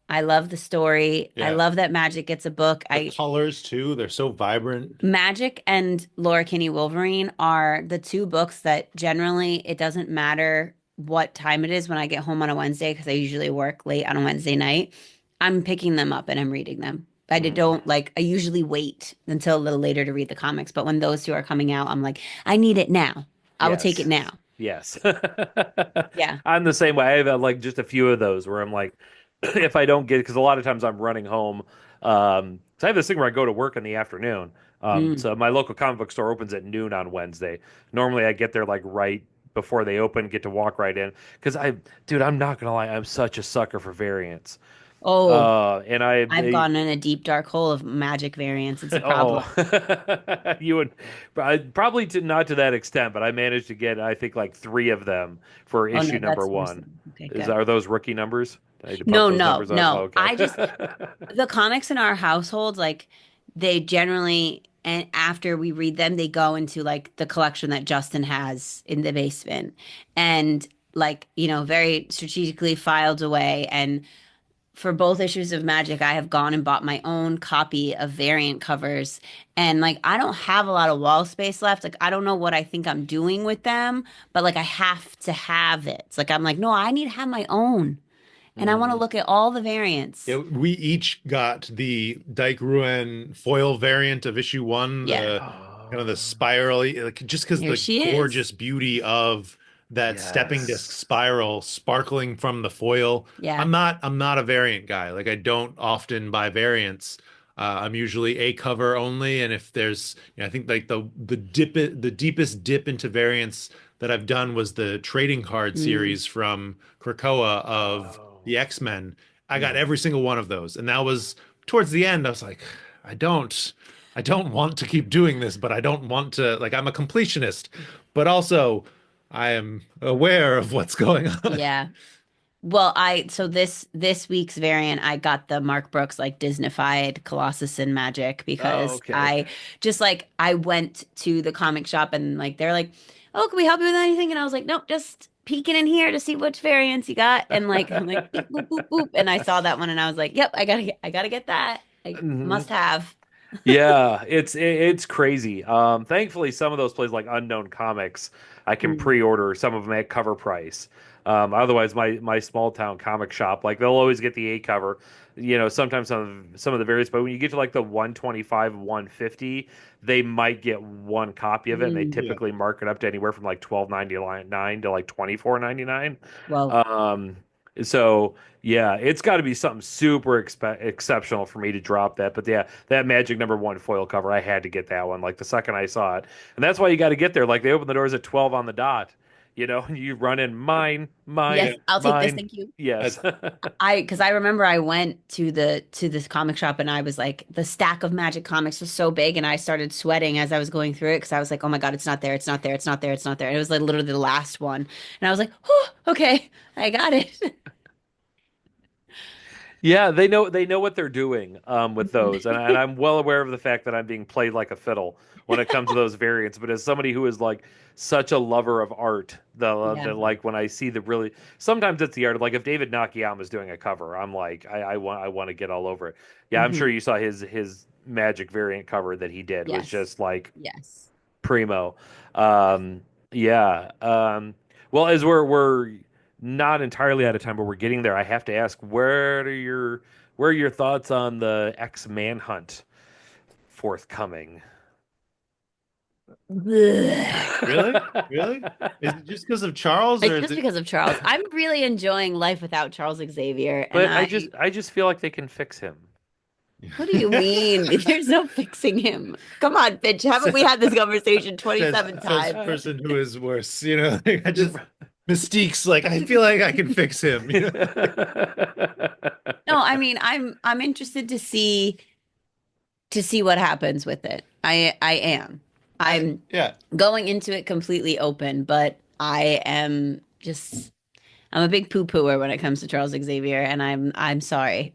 I love the story. I yeah. love that Magic gets a book. The I colors too, they're so vibrant. Magic and Laura Kinney Wolverine are the two books that generally it doesn't matter what time it is when I get home on a Wednesday, because I usually work late on a Wednesday night. I'm picking them up and I'm reading them. Mm. I usually wait until a little later to read the comics, but when those two are coming out, I'm like, I need it now. I will take it Yes. now. Yes. Yeah. I'm the same way. I have like just a few of those where I'm like, if I don't get, because a lot of times I'm running home. So I have this thing where I go to work in the afternoon. Mm. So my local comic book store opens at noon on Wednesday. Normally I get there like right before they open, get to walk right in. Because dude, I'm not gonna lie, I'm such a sucker for variants. Oh, And I, I've gone in a deep dark hole of Magic variants. It's a oh, problem. you would probably not to that extent, but I managed to get, I think, like three of them for Oh no, issue number that's worse one. than okay, Is good. Are those rookie numbers? I need to pump No, those no, numbers up. Oh, no. okay. The comics in our household, like they generally, and after we read them, they go into like the collection that Justin has in the basement, and like, very strategically filed away. And for both issues of Magic, I have gone and bought my own copy of variant covers. And like, I don't have a lot of wall space left. Like, I don't know what I think I'm doing with them, but like, I have to have it. It's like, I'm like, no, I need to have my own. And I want to Mhm. look at all the variants. Yeah, we each got the Dyke Ruin foil variant of issue one, Yeah. the kind of the Oh, spiral, like, just because Here the she is. gorgeous beauty of that stepping disc yes. spiral sparkling from the foil. Yeah. I'm not a variant guy. Like, I don't often buy variants. I'm usually a cover only, and if there's, I think like the deepest dip into variants that I've done was the trading card Mm. series from Krakoa of Oh. the X-Men. I got Mhm. every single one of those. And that was towards the end. I was like, I don't, I don't want to keep doing this, but I don't want to, like, I'm a completionist, but also I am aware of what's going on. Yeah. Well, I so this week's variant, I got the Mark Brooks like Disneyfied Colossus and Magic Oh, because okay. I just like I went to the comic shop and like they're like, "Oh, can we help you with anything?" And I was like, "Nope, just peeking in here to see which variants you got." And like I'm like beep, boop boop boop, and I saw that one and I was like, "Yep, I gotta get that. I Mhm. must have." Yeah, it's crazy. Thankfully, some of those places like Unknown Comics, I can Mm, pre-order some of them at cover price. Otherwise, my small town comic shop, like they'll always get the A cover. Sometimes some of the various, but when you get to like the 125, 150, they might get one copy of it, and they mm. Yeah. typically mark it up to anywhere from like 12.99 to like 24.99. Well, Um, so. Yeah, it's got to be something super exceptional for me to drop that. But yeah, that Magic #1 foil cover, I had to get that one like the second I saw it. And that's why you got to get there. Like they open the doors at 12 on the dot. And you run in mine, Yeah. mine, yes, I'll take this. mine. Thank you. Yes. That's Because I remember I went to this comic shop and I was like, the stack of Magic comics was so big, and I started sweating as I was going through it because I was like, oh my God, it's not there, it's not there, it's not there, it's not there. And it was like literally the last one, and I was like, oh, okay, I got it. Yeah, they know what they're doing with those, and I'm well aware of the fact that I'm being played like a fiddle when it comes to those variants. But as somebody who is like such a lover of art, Yeah. the like when I see the really sometimes it's the art of like if David Nakayama is doing a cover, I'm like I want to get all over it. Yeah, I'm sure Hmm. you saw his Magic variant cover that he did was Yes. just like Yes. primo. Um, yeah. Well, as we're not entirely out of time, but we're getting there. I have to ask, where are your thoughts on the X Manhunt forthcoming? Blech. really, really. Is it just because of Charles, It's or is just it? because of Charles. I'm really enjoying life without Charles Xavier, and But I just feel like they can fix him. what do you mean? There's no fixing him. Come on, bitch. Haven't we had this conversation says 27 says times? person who is worse. Like, I just Mystique's like I feel like I can fix him. No, I mean, I'm interested to see what happens with it. I am. I I'm yeah. going into it completely open, but I am just I'm a big poo-pooer when it comes to Charles Xavier, and I'm sorry.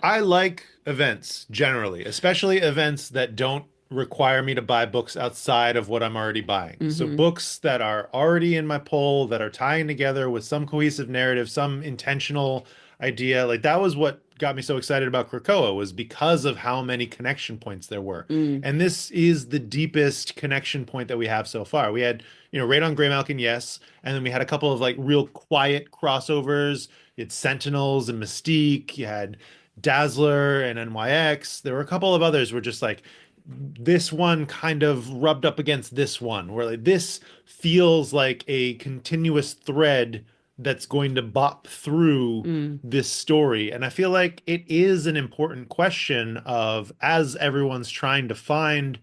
I like events generally, especially events that don't require me to buy books outside of what I'm already buying. So Hmm. books that are already in my pull, that are tying together with some cohesive narrative, some intentional idea. Like that was what got me so excited about Krakoa was because of how many connection points there were. Mm, And this is the deepest connection point that we have so far. We had, right on Graymalkin, yes, and then we had a couple of like real quiet crossovers. You had Sentinels and Mystique. You had Dazzler and NYX. There were a couple of others where just like this one kind of rubbed up against this one, where like this feels like a continuous thread that's going to bop through mm, this story. And I feel like it is an important question of as everyone's trying to find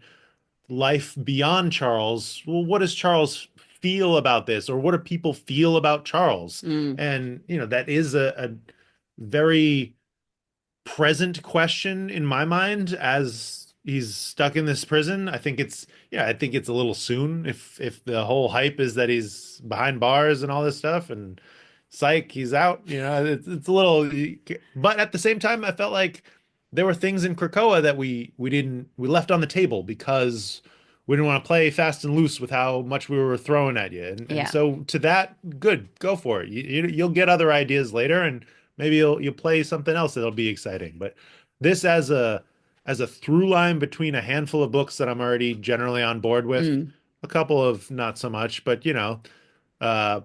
life beyond Charles, well, what does Charles feel about this? Or what do people feel about Charles? mm, And, that is a very present question in my mind as he's stuck in this prison. I think it's a little soon if the whole hype is that he's behind bars and all this stuff and psych, he's out. It's a little, but at the same time, I felt like there were things in Krakoa that we left on the table because we didn't want to play fast and loose with how much we were throwing at you. And yeah. so to that, good, go for it. You'll get other ideas later, and maybe you'll play something else that'll be exciting. But this as a through line between a handful of books that I'm already generally on board with, Mm. a couple of not so much, but uh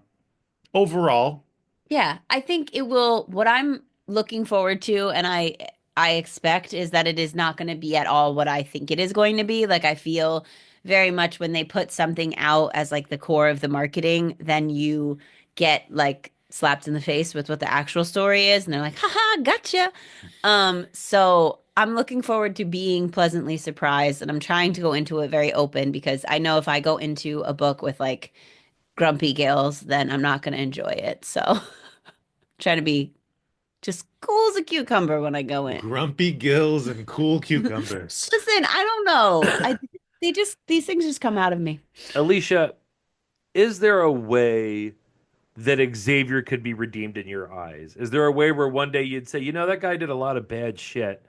overall, Yeah, I think it will. What I'm looking forward to, and I expect, is that it is not going to be at all what I think it is going to be. Like I feel very much when they put something out as like the core of the marketing, then you get like slapped in the face with what the actual story is, and they're like, "Haha, gotcha." So I'm looking forward to being pleasantly surprised, and I'm trying to go into it very open because I know if I go into a book with like grumpy gills, then I'm not going to enjoy it. So. Trying to be just cool as a cucumber when I go in. grumpy gills and cool cucumbers. Listen, I don't know. These things just come out of me. Alicia, is there a way that Xavier could be redeemed in your eyes? Is there a way where one day you'd say, you know, that guy did a lot of bad shit,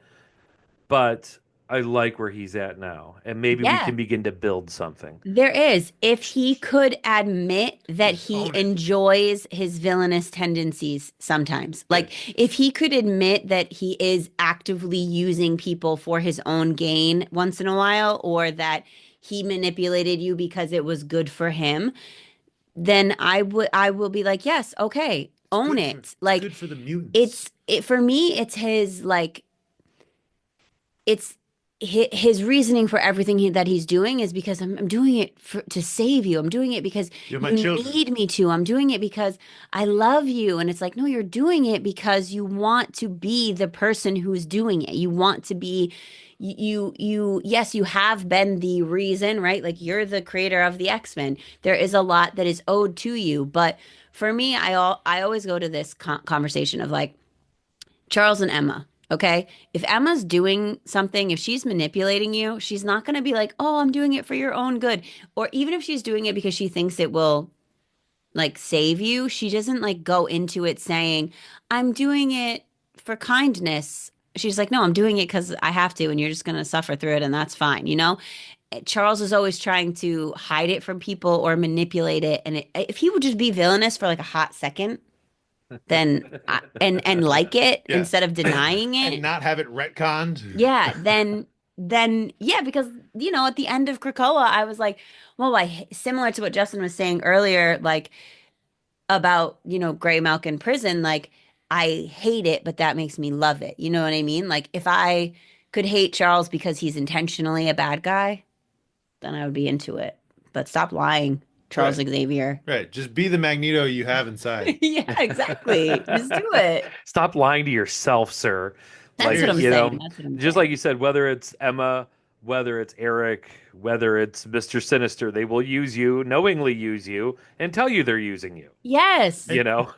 but I like where he's at now, and maybe we Yeah. can begin to build something? There is. If he could admit that Just he own it. enjoys his villainous tendencies sometimes, Yeah. like if he could admit that he is actively using people for his own gain once in a while, or that he manipulated you because it was good for him, then I will be like, yes, okay, own it. It's Like good for the mutants. it for me, it's his like it's his reasoning for everything that he's doing is because I'm doing it to save you. I'm doing it because You're my you children. need me to. I'm doing it because I love you. And it's like, no, you're doing it because you want to be the person who's doing it. You want to be yes, you have been the reason, right? Like you're the creator of the X-Men. There is a lot that is owed to you, but for me, I always go to this conversation of like Charles and Emma. Okay. If Emma's doing something, if she's manipulating you, she's not going to be like, oh, I'm doing it for your own good. Or even if she's doing it because she thinks it will like save you, she doesn't like go into it saying, I'm doing it for kindness. She's like, no, I'm doing it because I have to, and you're just going to suffer through it, and that's fine. You know, Charles is always trying to hide it from people or manipulate it. And if he would just be villainous for like a hot second, then and like it Yeah. instead of denying And it, not have it retconned. yeah, then yeah, because you know at the end of Krakoa, I was like, well, similar to what Justin was saying earlier, like about Graymalkin prison, like I hate it, but that makes me love it. You know what I mean? Like if I could hate Charles because he's intentionally a bad guy, then I would be into it. But stop lying, Charles Right. Xavier. Right. Just be the Magneto you have inside. Yeah, exactly. Just do it. Stop lying to yourself, sir. That's Like, what I'm Seriously. saying. you know, That's what I'm just saying. like you said, whether it's Emma, whether it's Eric, whether it's Mr. Sinister, they will use you, knowingly use you, and tell you they're using you. Yes. You know?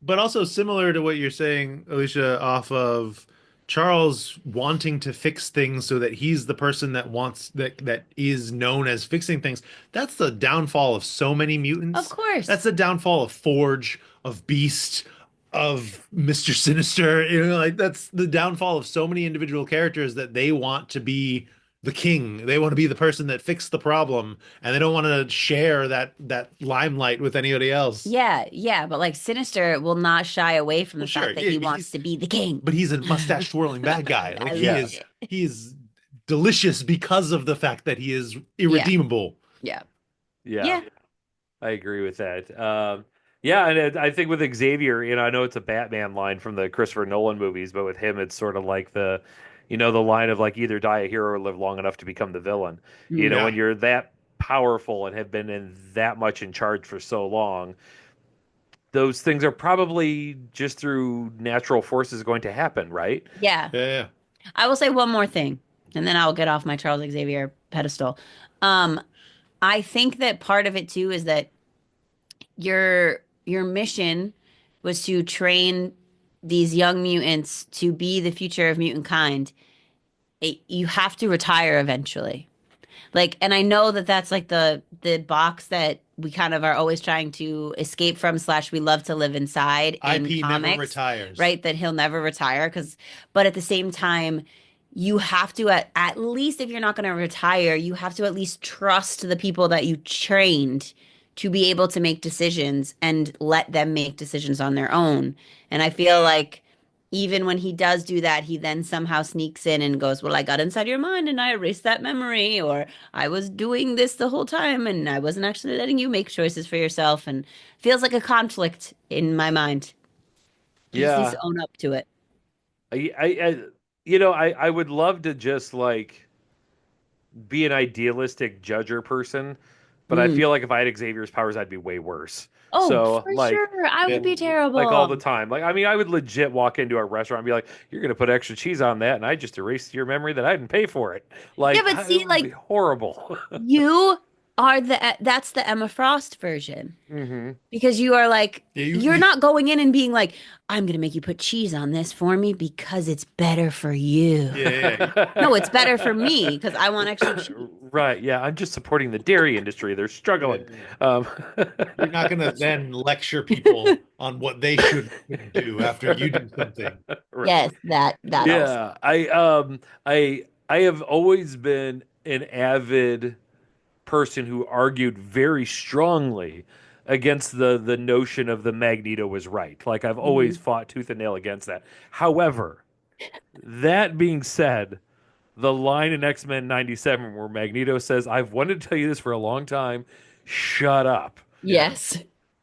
But also similar to what you're saying, Alicia, off of Charles wanting to fix things so that he's the person that wants that is known as fixing things. That's the downfall of so many Of mutants. That's course. the downfall of Forge, of Beast, of Mr. Sinister. You know, like that's the downfall of so many individual characters that they want to be the king. They want to be the person that fixed the problem, and they don't want to share that limelight with anybody else. Yeah, yeah, but like Sinister will not shy away from Well, the sure, fact that yeah, he wants to be the king. but he's a mustache twirling bad guy. Like I he love Yeah. is it. he is delicious because of the fact that he is Yeah, irredeemable. yeah, Yeah. yeah, I agree with that. Yeah, and I think with Xavier, I know it's a Batman line from the Christopher Nolan movies, but with him, it's sort of like the line of like either die a hero or live long enough to become the villain. mm, When Yeah. you're that powerful and have been in that much in charge for so long, those things are probably just through natural forces going to happen, right? yeah. Yeah, yeah. I will say one more thing, and then I'll get off my Charles Xavier pedestal. Um, I think that part of it too is that your mission was to train these young mutants to be the future of mutant kind. You have to retire eventually. Like, and I know that that's like the box that we kind of are always trying to escape from, slash we love to live inside in IP never comics, retires. right? That he'll never retire but at the same time, you have to at least if you're not going to retire, you have to at least trust the people that you trained to be able to make decisions and let them make decisions on their own. And I feel like even when he does do that, he then somehow sneaks in and goes, well, I got inside your mind and I erased that memory, or I was doing this the whole time and I wasn't actually letting you make choices for yourself. And feels like a conflict in my mind. He just needs Yeah. to own up to it. I would love to just like be an idealistic judger person, but I Mm. feel like if I had Xavier's powers, I'd be way worse. Oh, So for like, sure. I would be like all the terrible. time. Like, I mean, I would legit walk into a restaurant and be like, "You're gonna put extra cheese on that," and I just erased your memory that I didn't pay for it. Yeah, Like, but it see, would be like horrible. you are that's the Emma Frost version. Hmm. Because you are like, Yeah, you're not going in and being like, I'm going to make you put cheese on this for me because it's better for you. yeah. No, it's better for me because I want extra cheese. Right. Yeah. I'm just supporting the dairy industry. They're Yeah. struggling. Um, You're not going to then lecture people on what they should do after you do something. right. Yes, that also. Yeah. I have always been an avid person who argued very strongly against the notion of the Magneto was right. Like I've always Mhm. fought tooth and nail against that. However, that being said, the line in X-Men 97 where Magneto says, "I've wanted to tell you this for a long time. Shut up." Yeah. Yes.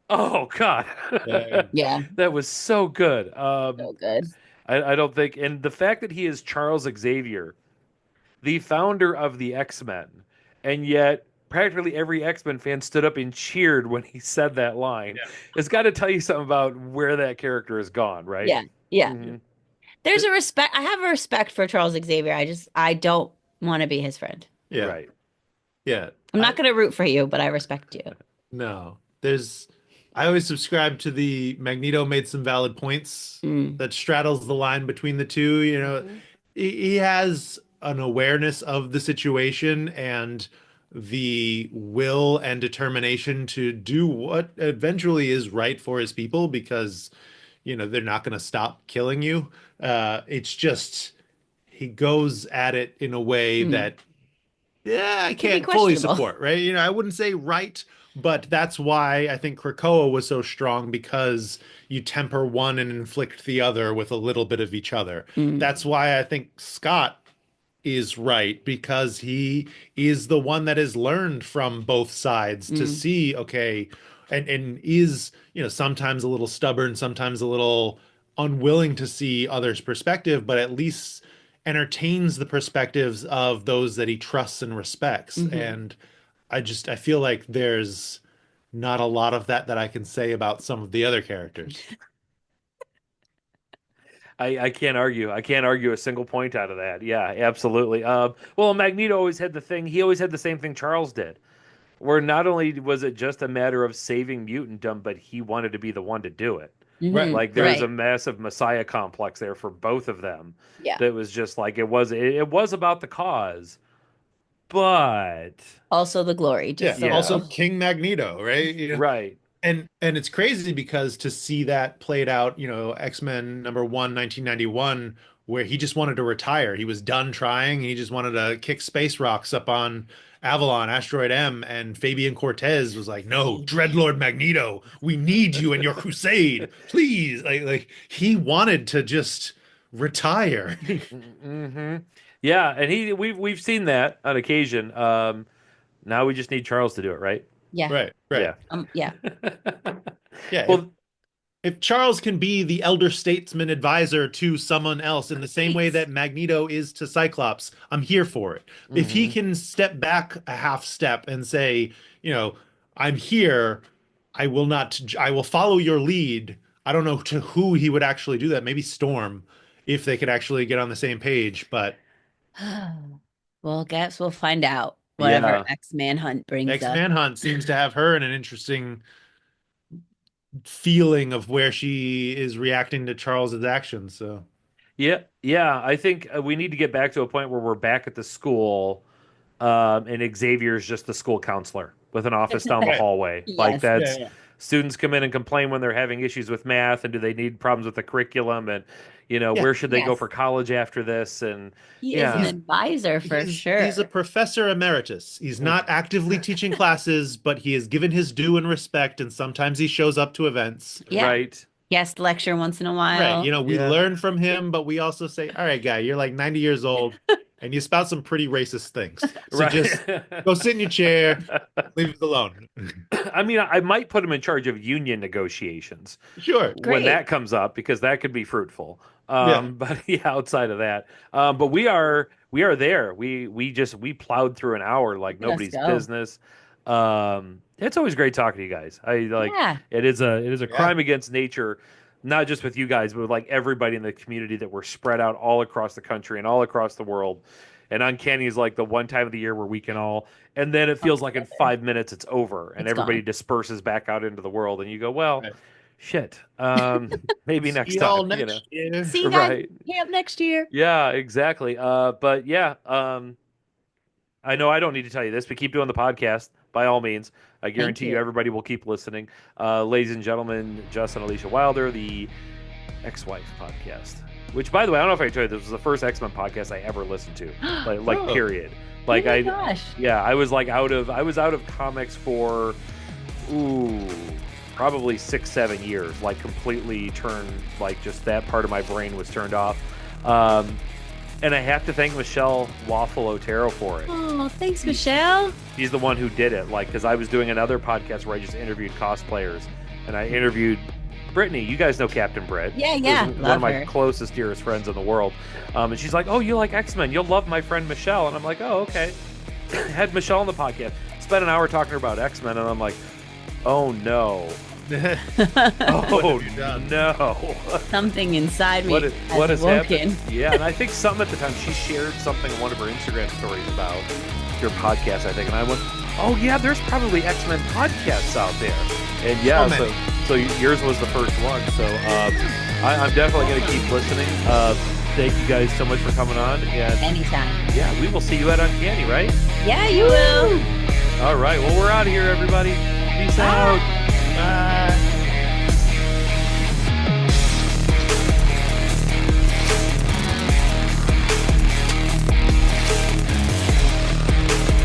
Oh God. Yeah. Yeah. That was so good. So good. I don't think, and the fact that he is Charles Xavier, the founder of the X-Men, and yet practically every X-Men fan stood up and cheered when he said that line. Yeah. It's got to tell you something about where that character has gone, right? Yeah. Yeah. Hmm. There's a respect. I have a respect for Charles Xavier. I don't want to be his friend. Yeah. Right. Yeah. I'm not going to root for you, but I respect you. No, I always subscribe to the Magneto made some valid points Mm. that straddles the line between the two. Mhm. He has an awareness of the situation and the will and determination to do what eventually is right for his people because, they're not going to stop killing you. It's just he goes at it in a way Mm. that yeah, I Can be can't fully questionable. support, right? I wouldn't say right, but that's why I think Krakoa was so strong because you temper one and inflict the other with a little bit of each other. Mm. That's why I think Scott is right because he is the one that has learned from both sides to Mm. see, okay, and is, sometimes a little stubborn, sometimes a little unwilling to see others' perspective, but at least entertains the perspectives of those that he trusts and respects. Hmm. And I feel like there's not a lot of that I can say about some of the other characters. I can't argue. I can't argue a single point out of that. Yeah, absolutely. Well, Magneto always had the thing. He always had the same thing Charles did, where not only was it just a matter of saving mutantdom, but he wanted to be the one to do it. Right, Hmm. Like there was right. a Right. massive messiah complex there for both of them. Yeah. That was just like it was about the cause, but Also the glory, Yeah, just so we yeah, also know. King Magneto, right? right. And it's crazy because to see that played out, X-Men #1, 1991, where he just wanted to retire. He was done trying. He just wanted to kick space rocks up on Avalon, Asteroid M, and Fabian Cortez was like, "No, Dreadlord Magneto, we need you in your crusade, please." Like he wanted to just retire. Hmm. Yeah, and we've seen that on occasion. Now we just need Charles to do it, right? Yeah. Right, right. Yeah. Yeah. Yeah, Well, if Charles can be the elder statesman advisor to someone else in the same way Please. that Magneto is to Cyclops, I'm here for it. If he mhm. can step back a half step and say, I'm here, I will follow your lead. I don't know to who he would actually do that. Maybe Storm, if they could actually get on the same page. But Well, guess we'll find out whatever Yeah. X-Manhunt brings us. X-Manhunt seems to have her in an interesting feeling of where she is reacting to Charles's actions. So. Yeah, yeah. I think we need to get back to a point where we're back at the school, and Xavier's just the school counselor with an office down the Right. hallway. Like Yes. Yeah, that's yeah. students come in and complain when they're having issues with math, and do they need problems with the curriculum, and Yeah. where should they go Yes. for college after this? And He is an yeah, He's advisor for he's a sure. professor emeritus. He's not actively teaching classes, but he is given his due and respect, and sometimes he shows up to events. Yeah. right. Guest lecture once in a Right. while. We Yeah. learn from him, but we also say, all right, guy, you're like 90 years old and you spout some pretty racist things. So just Right. go sit in your chair, leave us alone. I mean, I might put him in charge of union negotiations Sure. when Great. that comes up because that could be fruitful. Yeah. But yeah, outside of that, but we are there. We plowed through an hour like Let's nobody's go. business. It's always great talking to you guys. I like Yeah. it is a Yeah. crime against nature, not just with you guys, but with like everybody in the community that we're spread out all across the country and all across the world. And Uncanny is like the one time of the year where we can all, and then it feels like in 5 minutes it's over, and It's everybody gone. disperses back out into the world, and you go, well, Right. shit, maybe next See y'all time, you know, next year. See you guys right? camp next year. Yeah, exactly. But yeah, I know I don't need to tell you this, but keep doing the podcast by all means. I guarantee you you. everybody will keep listening. Ladies and gentlemen, Justin and Alicia Wilder, the Ex-Wife podcast. Which, by the way, I don't know if I told you, this was the first X-Men podcast I ever listened to. Like Oh. period. Like Oh my gosh. yeah, I was out of comics for probably 6-7 years. Like completely turned, like just that part of my brain was turned off. And I have to thank Michelle Waffle Otero for it. Oh, thanks, Michelle. She's the one who did it. Like, because I was doing another podcast where I just interviewed cosplayers, and I interviewed Brittany. You guys know Captain Britt. Yeah. Who's one Love of my her. closest, dearest friends in the world. And she's like, "Oh, you like X-Men? You'll love my friend Michelle." And I'm like, "Oh, okay." Had Michelle on the podcast. Spent an hour talking to her about X-Men, and I'm like, "Oh no." Oh have you done? no. Something inside me What has has awoken. happened? Yeah, and I think something at the time she shared something in one of her Instagram stories about your podcast, I think, and I went, "Oh yeah, there's probably X-Men podcasts out there." And yeah, so yours was the first one. So I'm definitely going to keep listening. Thank you guys so much for coming on, and Anytime. yeah, we will see you at Uncanny, right? Yeah, you will. All right, well, we're out of here, everybody. Peace out. Bye.